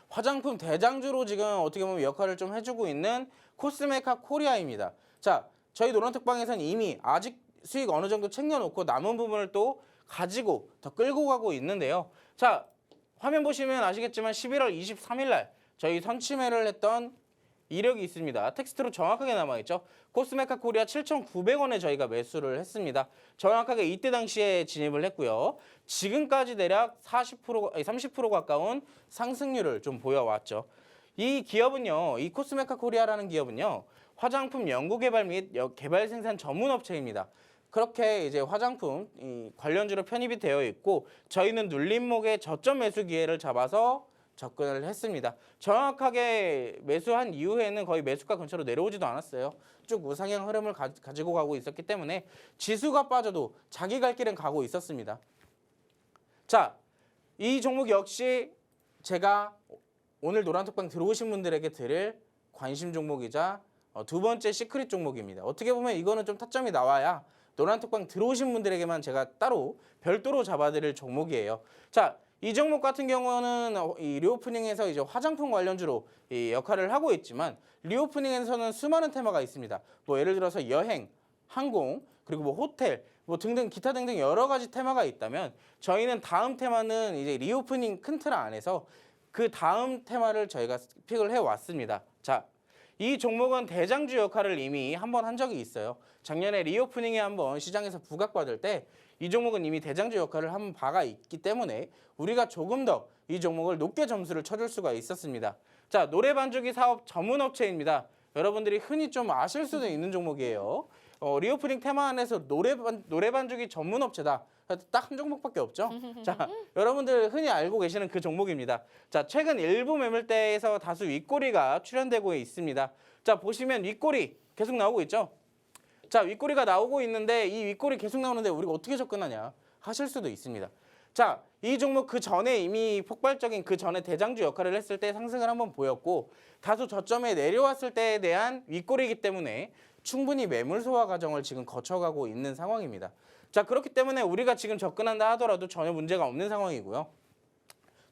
화장품 대장주로 지금 어떻게 보면 역할을 좀 해주고 있는 코스메카 코리아입니다. 자, 저희 노란톡방에서는 이미 아직 수익 어느 정도 챙겨놓고 남은 부분을 또 가지고 더 끌고 가고 있는데요. 자, 화면 보시면 아시겠지만 11월 23일 날 저희 선취매를 했던 이력이 있습니다. 텍스트로 정확하게 남아있죠. 코스메카 코리아 7,900원에 저희가 매수를 했습니다. 정확하게 이때 당시에 진입을 했고요. 지금까지 대략 30% 가까운 상승률을 좀 보여왔죠. 이 기업은요, 이 코스메카 코리아라는 기업은요, 화장품 연구개발 및 개발 생산 전문 업체입니다. 그렇게 이제 화장품 관련주로 편입이 되어 있고 저희는 눌림목의 저점 매수 기회를 잡아서 접근을 했습니다. 정확하게 매수한 이후에는 거의 매수가 근처로 내려오지도 않았어요. 쭉 우상향 흐름을 가지고 가고 있었기 때문에 지수가 빠져도 자기 갈 길은 가고 있었습니다. 자, 이 종목 역시 제가 오늘 노란톡방 들어오신 분들에게 드릴 관심 종목이자 두 번째 시크릿 종목입니다. 어떻게 보면 이거는 좀 타점이 나와야 노란톡방 들어오신 분들에게만 제가 따로 별도로 잡아드릴 종목이에요. 자, 이 종목 같은 경우는 이 리오프닝에서 이제 화장품 관련주로 이 역할을 하고 있지만 리오프닝에서는 수많은 테마가 있습니다. 뭐 예를 들어서 여행, 항공, 그리고 뭐 호텔, 뭐 등등 기타 등등 여러 가지 테마가 있다면 저희는 다음 테마는 이제 리오프닝 큰 틀 안에서 그 다음 테마를 저희가 픽을 해 왔습니다. 자, 이 종목은 대장주 역할을 이미 한번 한 적이 있어요. 작년에 리오프닝에 한번 시장에서 부각받을 때 이 종목은 이미 대장주 역할을 한 바가 있기 때문에 우리가 조금 더 이 종목을 높게 점수를 쳐줄 수가 있었습니다. 자, 노래 반주기 사업 전문 업체입니다. 여러분들이 흔히 좀 아실 수도 있는 종목이에요. 리오프닝 테마 안에서 노래 반주기 전문 업체다. 딱 한 종목밖에 없죠. 자, 여러분들 흔히 알고 계시는 그 종목입니다. 자, 최근 일부 매물대에서 다수 윗꼬리가 출현되고 있습니다. 자, 보시면 윗꼬리 계속 나오고 있죠. 자, 윗꼬리가 나오고 있는데 이 윗꼬리 계속 나오는데 우리가 어떻게 접근하냐 하실 수도 있습니다. 자, 이 종목 그 전에 이미 폭발적인 그 전에 대장주 역할을 했을 때 상승을 한번 보였고 다소 저점에 내려왔을 때에 대한 윗꼬리이기 때문에 충분히 매물 소화 과정을 지금 거쳐가고 있는 상황입니다. 자, 그렇기 때문에 우리가 지금 접근한다 하더라도 전혀 문제가 없는 상황이고요.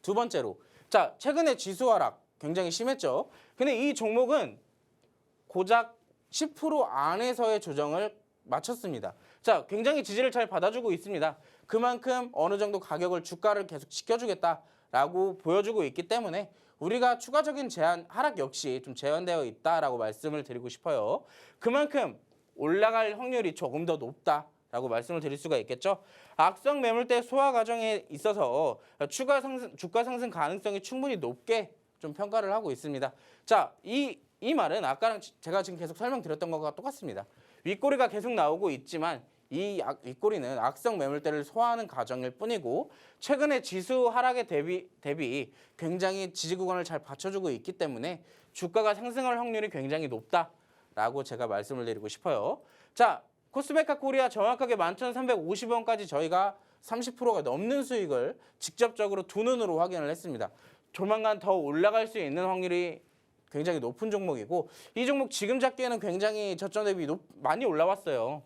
두 번째로, 자, 최근에 지수 하락 굉장히 심했죠. 근데 이 종목은 고작 10% 안에서의 조정을 마쳤습니다. 자, 굉장히 지지를 잘 받아주고 있습니다. 그만큼 어느 정도 가격을 주가를 계속 지켜주겠다라고 보여주고 있기 때문에 우리가 추가적인 하락 역시 좀 제한되어 있다라고 말씀을 드리고 싶어요. 그만큼 올라갈 확률이 조금 더 높다라고 말씀을 드릴 수가 있겠죠. 악성 매물대 소화 과정에 있어서 주가 상승 가능성이 충분히 높게 좀 평가를 하고 있습니다. 자, 이 말은 아까랑 제가 지금 계속 설명드렸던 것과 똑같습니다. 윗꼬리가 계속 나오고 있지만 이 윗꼬리는 악성 매물대를 소화하는 과정일 뿐이고 최근에 지수 하락에 대비 굉장히 지지 구간을 잘 받쳐주고 있기 때문에 주가가 상승할 확률이 굉장히 높다라고 제가 말씀을 드리고 싶어요. 자, 코스메카 코리아 정확하게 11,350원까지 저희가 30%가 넘는 수익을 직접적으로 두 눈으로 확인을 했습니다. 조만간 더 올라갈 수 있는 확률이 굉장히 높은 종목이고 이 종목 지금 잡기에는 굉장히 저점 대비 많이 올라왔어요.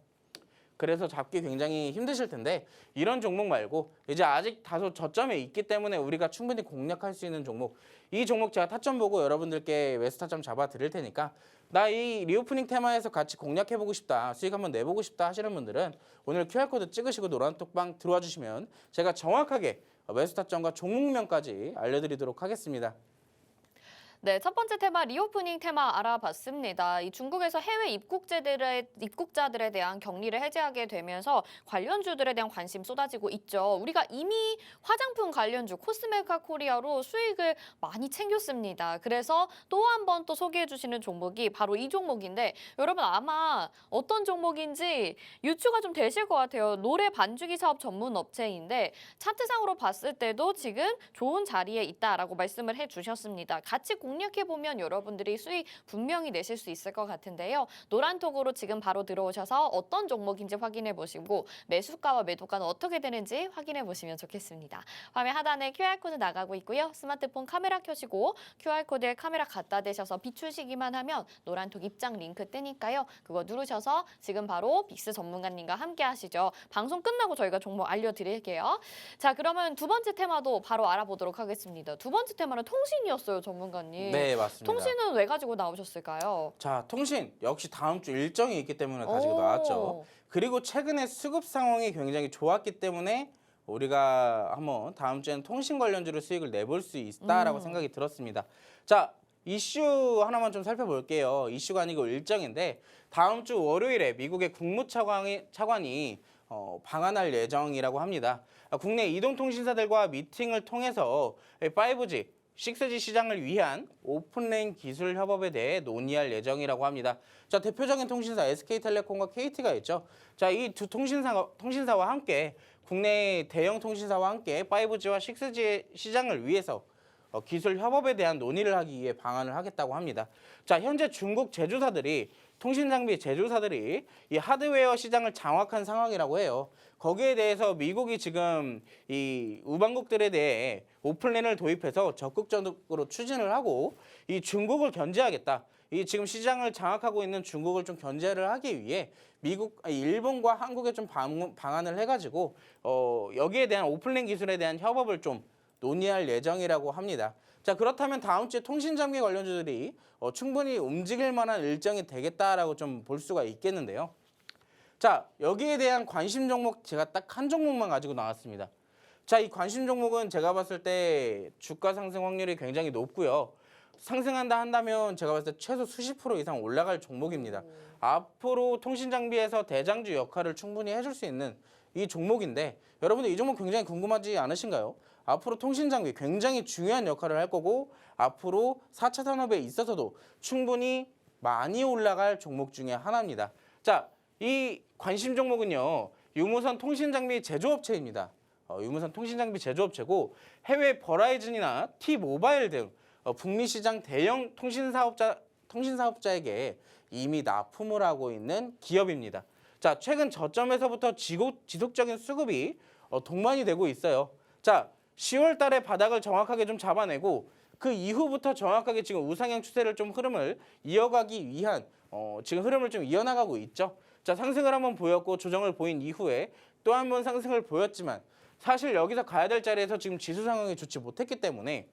그래서 잡기 굉장히 힘드실 텐데 이런 종목 말고 이제 아직 다소 저점에 있기 때문에 우리가 충분히 공략할 수 있는 종목, 이 종목 제가 타점 보고 여러분들께 매수 타점 잡아 드릴 테니까 나 이 리오프닝 테마에서 같이 공략해보고 싶다, 수익 한번 내보고 싶다 하시는 분들은 오늘 QR코드 찍으시고 노란톡방 들어와 주시면 제가 정확하게 매수 타점과 종목명까지 알려드리도록 하겠습니다. 네, 첫 번째 테마 리오프닝 테마 알아봤습니다. 이 중국에서 해외 입국자들에 대한 격리를 해제하게 되면서 관련주들에 대한 관심 쏟아지고 있죠. 우리가 이미 화장품 관련주 코스메카 코리아로 수익을 많이 챙겼습니다. 그래서 또 한 번 또 소개해 주시는 종목이 바로 이 종목인데 여러분 아마 어떤 종목인지 유추가 좀 되실 것 같아요. 노래 반주기 사업 전문 업체인데 차트상으로 봤을 때도 지금 좋은 자리에 있다라고 말씀을 해 주셨습니다. 같이 공략해보면 여러분들이 수익 분명히 내실 수 있을 것 같은데요. 노란톡으로 지금 바로 들어오셔서 어떤 종목인지 확인해 보시고 매수가와 매도가는 어떻게 되는지 확인해 보시면 좋겠습니다. 화면 하단에 QR코드 나가고 있고요. 스마트폰 카메라 켜시고 QR코드에 카메라 갖다 대셔서 비추시기만 하면 노란톡 입장 링크 뜨니까요. 그거 누르셔서 지금 바로 빅스 전문가님과 함께 하시죠. 방송 끝나고 저희가 종목 알려드릴게요. 자, 그러면 두 번째 테마도 바로 알아보도록 하겠습니다. 두 번째 테마는 통신이었어요, 전문가님. 네, 맞습니다. 통신은 왜 가지고 나오셨을까요? 자, 통신 역시 다음 주 일정이 있기 때문에 가지고 오. 나왔죠. 그리고 최근에 수급 상황이 굉장히 좋았기 때문에 우리가 한번 다음 주에는 통신 관련주로 수익을 내볼 수 있다라고 생각이 들었습니다. 자, 이슈 하나만 좀 살펴볼게요. 이슈가 아니고 일정인데 다음 주 월요일에 미국의 국무차관이 방한할 예정이라고 합니다. 국내 이동통신사들과 미팅을 통해서 5G, 6G 시장을 위한 오픈레인 기술 협업에 대해 논의할 예정이라고 합니다. 자, 대표적인 통신사 SK텔레콤과 KT가 있죠. 자, 이 두 통신사와 함께 국내 대형 통신사와 함께 5G와 6G 시장을 위해서 기술 협업에 대한 논의를 하기 위해 방안을 하겠다고 합니다. 자, 현재 중국 제조사들이 통신 장비 제조사들이 이 하드웨어 시장을 장악한 상황이라고 해요. 거기에 대해서 미국이 지금 이 우방국들에 대해 오픈랜을 도입해서 적극적으로 추진을 하고 이 중국을 견제하겠다. 이 지금 시장을 장악하고 있는 중국을 좀 견제를 하기 위해 일본과 한국에 좀 방안을 해가지고 여기에 대한 오픈랜 기술에 대한 협업을 좀 논의할 예정이라고 합니다. 자, 그렇다면 다음 주에 통신 장비 관련주들이 충분히 움직일 만한 일정이 되겠다라고 좀 볼 수가 있겠는데요. 자, 여기에 대한 관심 종목 제가 딱 한 종목만 가지고 나왔습니다. 자, 이 관심 종목은 제가 봤을 때 주가 상승 확률이 굉장히 높고요. 상승한다 한다면 제가 봤을 때 최소 수십 프로 이상 올라갈 종목입니다. 앞으로 통신 장비에서 대장주 역할을 충분히 해줄 수 있는 이 종목인데 여러분들 이 종목 굉장히 궁금하지 않으신가요? 앞으로 통신 장비 굉장히 중요한 역할을 할 거고 앞으로 4차 산업에 있어서도 충분히 많이 올라갈 종목 중에 하나입니다. 자, 이 관심 종목은요. 유무선 통신 장비 제조업체입니다. 유무선 통신 장비 제조업체고 해외 버라이즌이나 T모바일 등 북미 시장 대형 통신사업자에게 이미 납품을 하고 있는 기업입니다. 자, 최근 저점에서부터 지속적인 수급이 동반이 되고 있어요. 자, 10월 달에 바닥을 정확하게 좀 잡아내고 그 이후부터 정확하게 지금 우상향 추세를 좀 흐름을 이어가기 위한 지금 흐름을 좀 이어나가고 있죠. 자, 상승을 한번 보였고 조정을 보인 이후에 또 한 번 상승을 보였지만 사실 여기서 가야 될 자리에서 지금 지수 상황이 좋지 못했기 때문에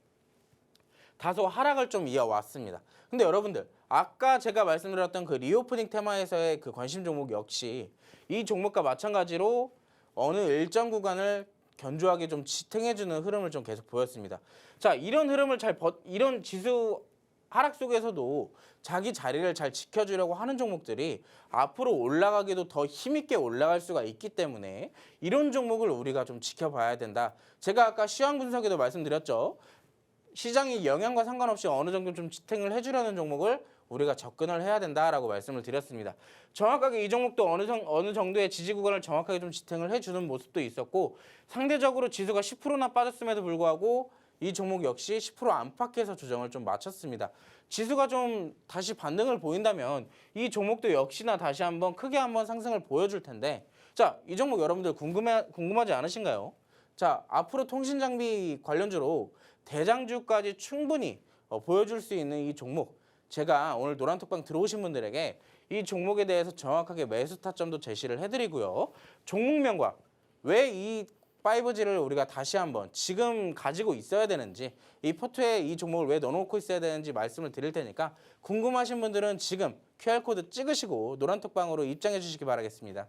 다소 하락을 좀 이어왔습니다. 근데 여러분들 아까 제가 말씀드렸던 그 리오프닝 테마에서의 그 관심 종목 역시 이 종목과 마찬가지로 어느 일정 구간을 견조하게 좀 지탱해주는 흐름을 좀 계속 보였습니다. 자, 이런 흐름을 이런 지수 하락 속에서도 자기 자리를 잘 지켜주려고 하는 종목들이 앞으로 올라가기도 더 힘있게 올라갈 수가 있기 때문에 이런 종목을 우리가 좀 지켜봐야 된다. 제가 아까 시황 분석에도 말씀드렸죠. 시장이 영향과 상관없이 어느 정도 좀 지탱을 해주려는 종목을 우리가 접근을 해야 된다라고 말씀을 드렸습니다. 정확하게 이 종목도 어느 정도의 지지 구간을 정확하게 좀 지탱을 해주는 모습도 있었고 상대적으로 지수가 10%나 빠졌음에도 불구하고 이 종목 역시 10% 안팎에서 조정을 좀 마쳤습니다. 지수가 좀 다시 반등을 보인다면 이 종목도 역시나 다시 한번 크게 한번 상승을 보여줄 텐데 자, 이 종목 여러분들 궁금하지 않으신가요? 자, 앞으로 통신장비 관련주로 대장주까지 충분히 보여줄 수 있는 이 종목 제가 오늘 노란톡방 들어오신 분들에게 이 종목에 대해서 정확하게 매수 타점도 제시를 해드리고요. 종목명과 왜 이 5G를 우리가 다시 한번 지금 가지고 있어야 되는지 이 포트에 이 종목을 왜 넣어놓고 있어야 되는지 말씀을 드릴 테니까 궁금하신 분들은 지금 QR코드 찍으시고 노란톡방으로 입장해 주시기 바라겠습니다.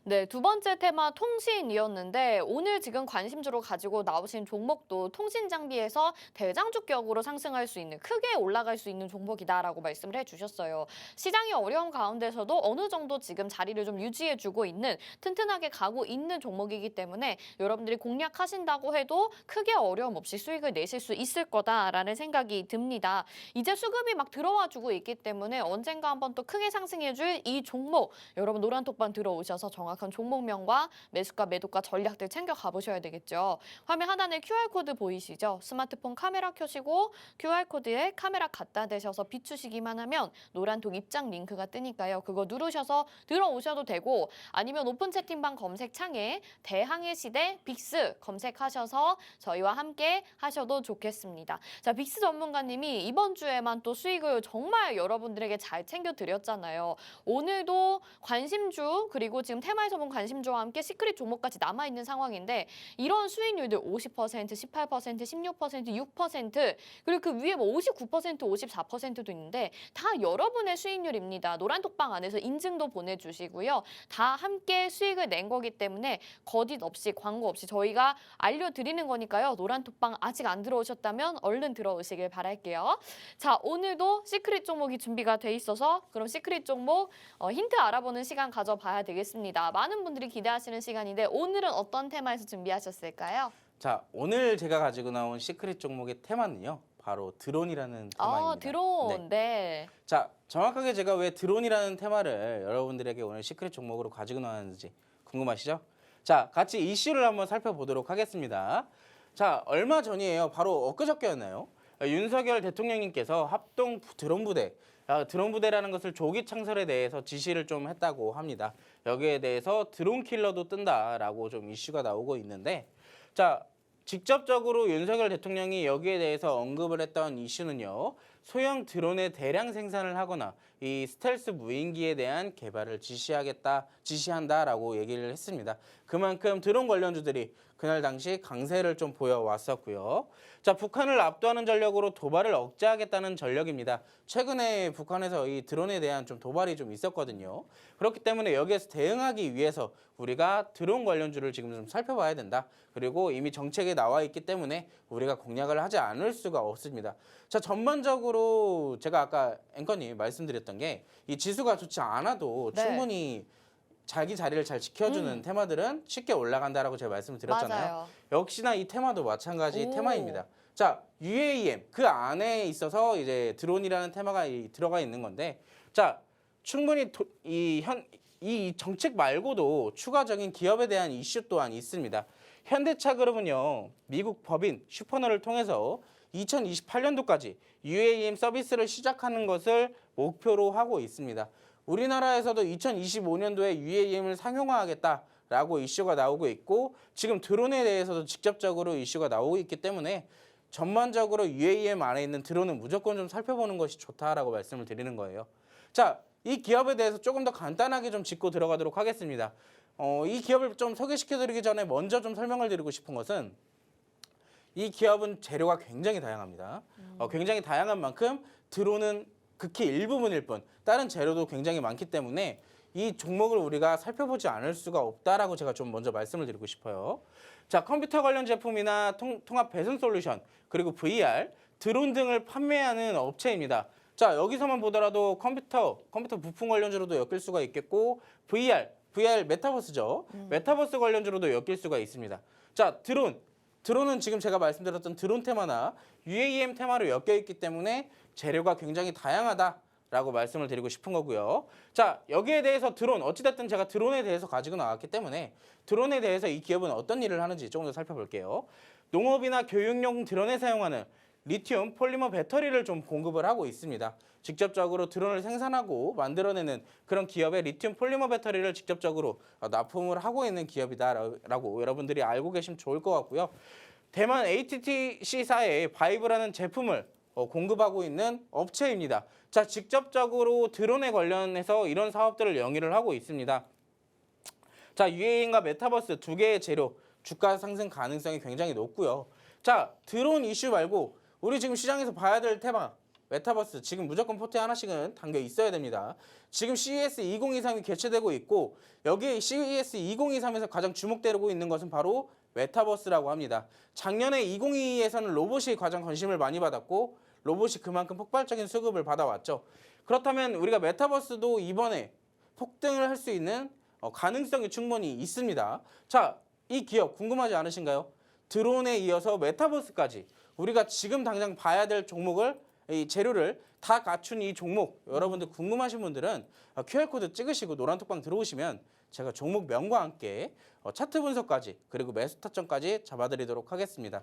네, 두 번째 테마 통신이었는데 오늘 지금 관심주로 가지고 나오신 종목도 통신 장비에서 대장주격으로 상승할 수 있는 크게 올라갈 수 있는 종목이다라고 말씀을 해주셨어요. 시장이 어려운 가운데서도 어느 정도 지금 자리를 좀 유지해주고 있는 튼튼하게 가고 있는 종목이기 때문에 여러분들이 공략하신다고 해도 크게 어려움 없이 수익을 내실 수 있을 거다라는 생각이 듭니다. 이제 수급이 막 들어와주고 있기 때문에 언젠가 한번 또 크게 상승해줄 이 종목 여러분 노란톡방 들어오셔서 정확히 정확한 종목명과 매수가, 매도가 전략들 챙겨 가보셔야 되겠죠. 화면 하단에 QR코드 보이시죠? 스마트폰 카메라 켜시고 QR코드에 카메라 갖다 대셔서 비추시기만 하면 노란톡 입장 링크가 뜨니까요. 그거 누르셔서 들어오셔도 되고 아니면 오픈 채팅방 검색창에 대항해 시대 빅스 검색하셔서 저희와 함께 하셔도 좋겠습니다. 자, 빅스 전문가님이 이번 주에만 또 수익을 정말 여러분들에게 잘 챙겨드렸잖아요. 오늘도 관심주 그리고 지금 테마에서 본 관심주와 함께 시크릿 종목까지 남아있는 상황인데 이런 수익률들 50%, 18%, 16%, 6% 그리고 그 위에 뭐 59%, 54%도 있는데 다 여러분의 수익률입니다. 노란톡방 안에서 인증도 보내주시고요. 다 함께 수익을 낸 거기 때문에 거짓 없이 광고 없이 저희가 알려드리는 거니까요. 노란톡방 아직 안 들어오셨다면 얼른 들어오시길 바랄게요. 자, 오늘도 시크릿 종목이 준비가 돼 있어서 그럼 시크릿 종목 힌트 알아보는 시간 가져봐야 되겠습니다. 많은 분들이 기대하시는 시간인데 오늘은 어떤 테마에서 준비하셨을까요? 자, 오늘 제가 가지고 나온 시크릿 종목의 테마는요. 바로 드론이라는 테마입니다. 드론. 네. 자, 정확하게 제가 왜 드론이라는 테마를 여러분들에게 오늘 시크릿 종목으로 가지고 나왔는지 궁금하시죠? 자, 같이 이슈를 한번 살펴보도록 하겠습니다. 자, 얼마 전이에요. 바로 엊그저께였나요? 윤석열 대통령님께서 합동 드론 부대, 드론 부대라는 것을 조기 창설에 대해서 지시를 좀 했다고 합니다. 여기에 대해서 드론 킬러도 뜬다라고 좀 이슈가 나오고 있는데, 자, 직접적으로 윤석열 대통령이 여기에 대해서 언급을 했던 이슈는요. 소형 드론의 대량 생산을 하거나 이 스텔스 무인기에 대한 개발을 지시한다라고 얘기를 했습니다. 그만큼 드론 관련주들이 그날 당시 강세를 좀 보여왔었고요. 자, 북한을 압도하는 전력으로 도발을 억제하겠다는 전력입니다. 최근에 북한에서 이 드론에 대한 좀 도발이 좀 있었거든요. 그렇기 때문에 여기에서 대응하기 위해서 우리가 드론 관련주를 지금 좀 살펴봐야 된다. 그리고 이미 정책에 나와 있기 때문에 우리가 공략을 하지 않을 수가 없습니다. 자, 전반적으로 제가 아까 앵커님 말씀드렸던 게 이 지수가 좋지 않아도 네. 충분히 자기 자리를 잘 지켜주는 테마들은 쉽게 올라간다라고 제가 말씀을 드렸잖아요. 맞아요. 역시나 이 테마도 마찬가지 오. 테마입니다. 자, UAM 그 안에 있어서 이제 드론이라는 테마가 들어가 있는 건데, 자, 충분히 이 정책 말고도 추가적인 기업에 대한 이슈 또한 있습니다. 현대차 그룹은요, 미국 법인 슈퍼너를 통해서 2028년도까지 UAM 서비스를 시작하는 것을 목표로 하고 있습니다. 우리나라에서도 2025년도에 UAM을 상용화하겠다라고 이슈가 나오고 있고 지금 드론에 대해서도 직접적으로 이슈가 나오고 있기 때문에 전반적으로 UAM 안에 있는 드론은 무조건 좀 살펴보는 것이 좋다라고 말씀을 드리는 거예요. 자, 이 기업에 대해서 조금 더 간단하게 좀 짚고 들어가도록 하겠습니다. 이 기업을 좀 소개시켜드리기 전에 먼저 좀 설명을 드리고 싶은 것은 이 기업은 재료가 굉장히 다양합니다. 굉장히 다양한 만큼 드론은 극히 일부분일 뿐 다른 재료도 굉장히 많기 때문에 이 종목을 우리가 살펴보지 않을 수가 없다라고 제가 좀 먼저 말씀을 드리고 싶어요. 자, 컴퓨터 관련 제품이나 통합 배송 솔루션 그리고 VR, 드론 등을 판매하는 업체입니다. 자, 여기서만 보더라도 컴퓨터 부품 관련주로도 엮일 수가 있겠고 VR 메타버스죠. 메타버스 관련주로도 엮일 수가 있습니다. 자, 드론은 지금 제가 말씀드렸던 드론 테마나 UAM 테마로 엮여 있기 때문에 재료가 굉장히 다양하다라고 말씀을 드리고 싶은 거고요. 자, 여기에 대해서 어찌됐든 제가 드론에 대해서 가지고 나왔기 때문에 드론에 대해서 이 기업은 어떤 일을 하는지 조금 더 살펴볼게요. 농업이나 교육용 드론에 사용하는 리튬 폴리머 배터리를 좀 공급을 하고 있습니다. 직접적으로 드론을 생산하고 만들어내는 그런 기업의 리튬 폴리머 배터리를 직접적으로 납품을 하고 있는 기업이다라고 여러분들이 알고 계시면 좋을 것 같고요. 대만 ATTC사의 바이브라는 제품을 공급하고 있는 업체입니다. 자, 직접적으로 드론에 관련해서 이런 사업들을 영위를 하고 있습니다. 자, UAM과 메타버스 두 개의 재료, 주가 상승 가능성이 굉장히 높고요. 자, 드론 이슈 말고 우리 지금 시장에서 봐야 될 테마, 메타버스 지금 무조건 포트에 하나씩은 담겨 있어야 됩니다. 지금 CES 2023이 개최되고 있고 여기 CES 2023에서 가장 주목되고 있는 것은 바로 메타버스라고 합니다. 작년에 2022에서는 로봇이 가장 관심을 많이 받았고 로봇이 그만큼 폭발적인 수급을 받아왔죠. 그렇다면 우리가 메타버스도 이번에 폭등을 할 수 있는 가능성이 충분히 있습니다. 자, 이 기업 궁금하지 않으신가요? 드론에 이어서 메타버스까지 우리가 지금 당장 봐야 될 종목을 이 재료를 다 갖춘 이 종목 여러분들 궁금하신 분들은 QR코드 찍으시고 노란톡방 들어오시면 제가 종목명과 함께 차트 분석까지 그리고 매수 타점까지 잡아드리도록 하겠습니다.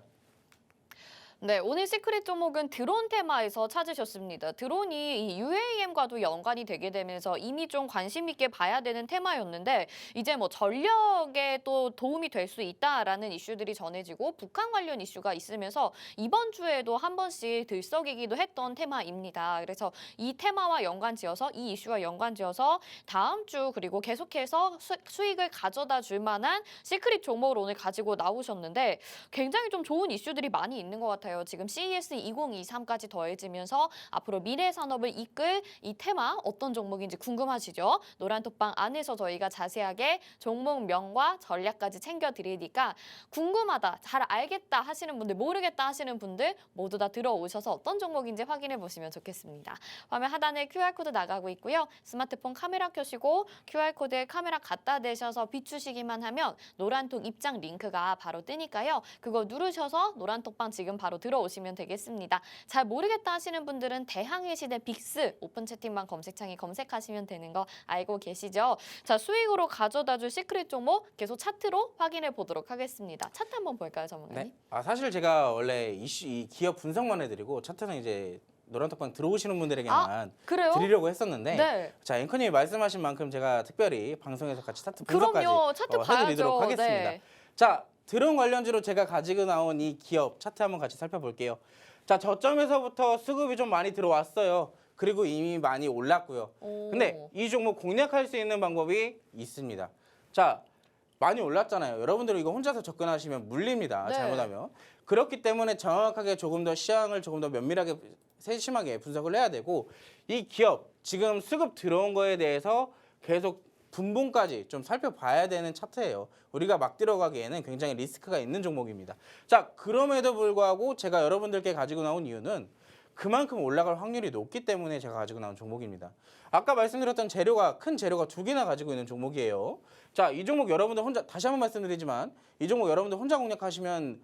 네, 오늘 시크릿 종목은 드론 테마에서 찾으셨습니다. 드론이 이 UAM과도 연관이 되게 되면서 이미 좀 관심 있게 봐야 되는 테마였는데 이제 뭐 전력에 또 도움이 될 수 있다라는 이슈들이 전해지고 북한 관련 이슈가 있으면서 이번 주에도 한 번씩 들썩이기도 했던 테마입니다. 그래서 이 테마와 연관지어서 이 이슈와 연관지어서 다음 주 그리고 계속해서 수익을 가져다 줄 만한 시크릿 종목을 오늘 가지고 나오셨는데 굉장히 좀 좋은 이슈들이 많이 있는 것 같아요. 지금 CES 2023까지 더해지면서 앞으로 미래 산업을 이끌 이 테마 어떤 종목인지 궁금하시죠? 노란톡방 안에서 저희가 자세하게 종목명과 전략까지 챙겨드리니까 궁금하다, 잘 알겠다 하시는 분들, 모르겠다 하시는 분들 모두 다 들어오셔서 어떤 종목인지 확인해 보시면 좋겠습니다. 화면 하단에 QR코드 나가고 있고요. 스마트폰 카메라 켜시고 QR코드에 카메라 갖다 대셔서 비추시기만 하면 노란톡 입장 링크가 바로 뜨니까요. 그거 누르셔서 노란톡방 지금 바로 들어오시면 되겠습니다. 잘 모르겠다 하시는 분들은 대항해 시대 빅스 오픈 채팅방 검색창에 검색하시면 되는 거 알고 계시죠? 자, 수익으로 가져다줄 시크릿 종목 계속 차트로 확인해 보도록 하겠습니다. 차트 한번 볼까요, 전문가님? 네. 사실 제가 원래 이 기업 분석만 해드리고 차트는 이제 노란톡방 들어오시는 분들에게만 그래요? 드리려고 했었는데 네. 자 앵커님이 말씀하신 만큼 제가 특별히 방송에서 같이 차트 분석까지 그럼요. 차트 해드리도록 봐야죠. 하겠습니다. 네. 자 드론 관련주로 제가 가지고 나온 이 기업 차트 한번 같이 살펴볼게요. 자 저점에서부터 수급이 좀 많이 들어왔어요. 그리고 이미 많이 올랐고요. 오. 근데 이 종목 공략할 수 있는 방법이 있습니다. 자 많이 올랐잖아요. 여러분들 이거 혼자서 접근하시면 물립니다. 네. 잘못하면. 그렇기 때문에 정확하게 조금 더 시황을 조금 더 면밀하게 세심하게 분석을 해야 되고 이 기업 지금 수급 들어온 거에 대해서 계속 분봉까지 좀 살펴봐야 되는 차트예요. 우리가 막 들어가기에는 굉장히 리스크가 있는 종목입니다. 자 그럼에도 불구하고 제가 여러분들께 가지고 나온 이유는 그만큼 올라갈 확률이 높기 때문에 제가 가지고 나온 종목입니다. 아까 말씀드렸던 큰 재료가 두 개나 가지고 있는 종목이에요. 자, 이 종목 여러분들 혼자 다시 한번 말씀드리지만 이 종목 여러분들 혼자 공략하시면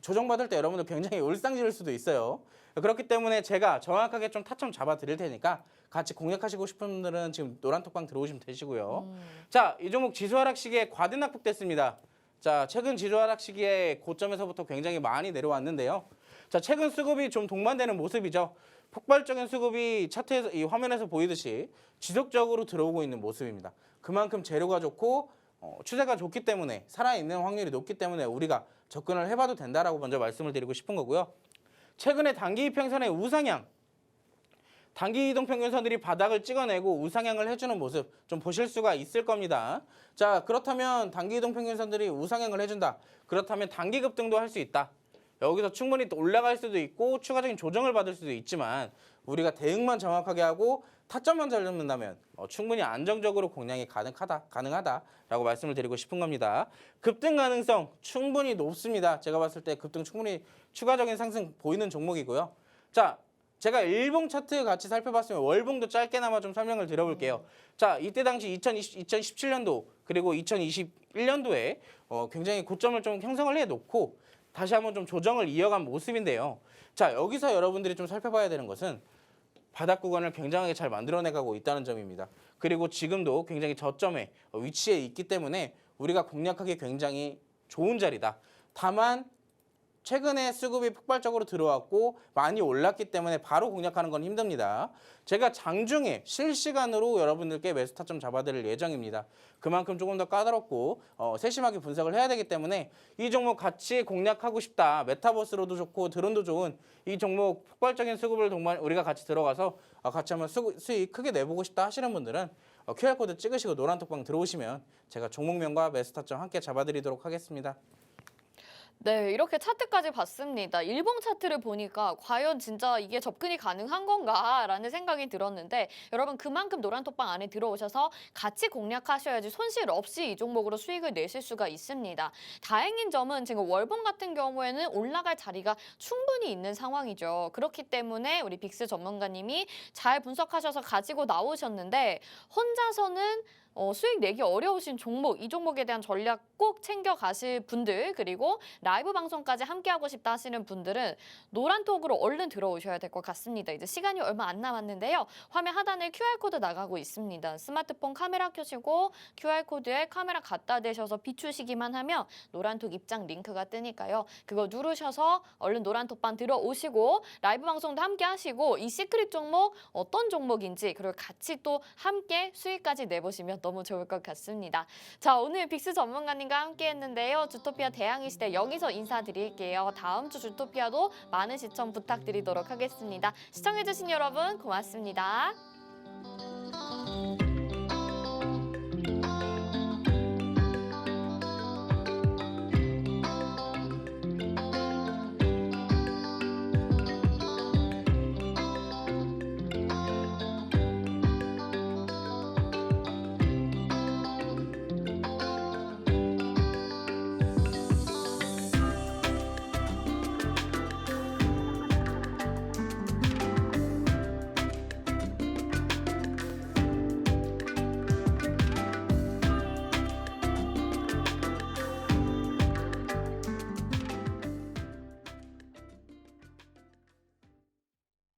조정받을 때 여러분들 굉장히 울상지를 수도 있어요. 그렇기 때문에 제가 정확하게 좀 타점 잡아 드릴 테니까 같이 공략하시고 싶은 분들은 지금 노란톡방 들어오시면 되시고요. 자, 이 종목 지수 하락 시기에 과대낙폭됐습니다. 자, 최근 지수 하락 시기에 고점에서부터 굉장히 많이 내려왔는데요. 자, 최근 수급이 좀 동반되는 모습이죠. 폭발적인 수급이 차트에서 이 화면에서 보이듯이 지속적으로 들어오고 있는 모습입니다. 그만큼 재료가 좋고 추세가 좋기 때문에 살아있는 확률이 높기 때문에 우리가 접근을 해봐도 된다라고 먼저 말씀을 드리고 싶은 거고요. 최근에 단기 이평선의 우상향, 단기 이동평균선들이 바닥을 찍어내고 우상향을 해주는 모습 좀 보실 수가 있을 겁니다. 자 그렇다면 단기 이동평균선들이 우상향을 해준다. 그렇다면 단기 급등도 할 수 있다. 여기서 충분히 또 올라갈 수도 있고 추가적인 조정을 받을 수도 있지만 우리가 대응만 정확하게 하고 타점만 잘 잡는다면 충분히 안정적으로 공략이 가능하다라고 말씀을 드리고 싶은 겁니다. 급등 가능성 충분히 높습니다. 제가 봤을 때 급등 충분히 추가적인 상승 보이는 종목이고요. 자, 제가 일봉 차트 같이 살펴봤으면 월봉도 짧게나마 좀 설명을 드려볼게요. 자, 이때 당시 2017년도 그리고 2021년도에 굉장히 고점을 좀 형성을 해놓고 다시 한번 좀 조정을 이어간 모습인데요. 자, 여기서 여러분들이 좀 살펴봐야 되는 것은 바닥 구간을 굉장하게 잘 만들어내가고 있다는 점입니다. 그리고 지금도 굉장히 저점에 위치해 있기 때문에 우리가 공략하기 굉장히 좋은 자리다. 다만 최근에 수급이 폭발적으로 들어왔고 많이 올랐기 때문에 바로 공략하는 건 힘듭니다. 제가 장중에 실시간으로 여러분들께 매수 타점 잡아드릴 예정입니다. 그만큼 조금 더 까다롭고 세심하게 분석을 해야 되기 때문에 이 종목 같이 공략하고 싶다. 메타버스로도 좋고 드론도 좋은 이 종목 폭발적인 수급을 우리가 같이 들어가서 같이 한번 수익 크게 내보고 싶다 하시는 분들은 QR코드 찍으시고 노란톡방 들어오시면 제가 종목명과 매수 타점 함께 잡아드리도록 하겠습니다. 네, 이렇게 차트까지 봤습니다. 일봉 차트를 보니까 과연 진짜 이게 접근이 가능한 건가라는 생각이 들었는데 여러분 그만큼 노란톡방 안에 들어오셔서 같이 공략하셔야지 손실 없이 이 종목으로 수익을 내실 수가 있습니다. 다행인 점은 지금 월봉 같은 경우에는 올라갈 자리가 충분히 있는 상황이죠. 그렇기 때문에 우리 빅스 전문가님이 잘 분석하셔서 가지고 나오셨는데 혼자서는 수익 내기 어려우신 종목, 이 종목에 대한 전략 꼭 챙겨 가실 분들, 그리고 라이브 방송까지 함께하고 싶다 하시는 분들은 노란톡으로 얼른 들어오셔야 될 것 같습니다. 이제 시간이 얼마 안 남았는데요. 화면 하단에 QR코드 나가고 있습니다. 스마트폰 카메라 켜시고 QR코드에 카메라 갖다 대셔서 비추시기만 하면 노란톡 입장 링크가 뜨니까요. 그거 누르셔서 얼른 노란톡방 들어오시고 라이브 방송도 함께 하시고 이 시크릿 종목 어떤 종목인지 그리고 같이 또 함께 수익까지 내보시면 너무 좋을 것 같습니다. 자, 오늘 빅스 전문가님과 함께 했는데요. 주토피아 대항해 시대 여기서 인사드릴게요. 다음 주 주토피아도 많은 시청 부탁드리도록 하겠습니다. 시청해주신 여러분 고맙습니다.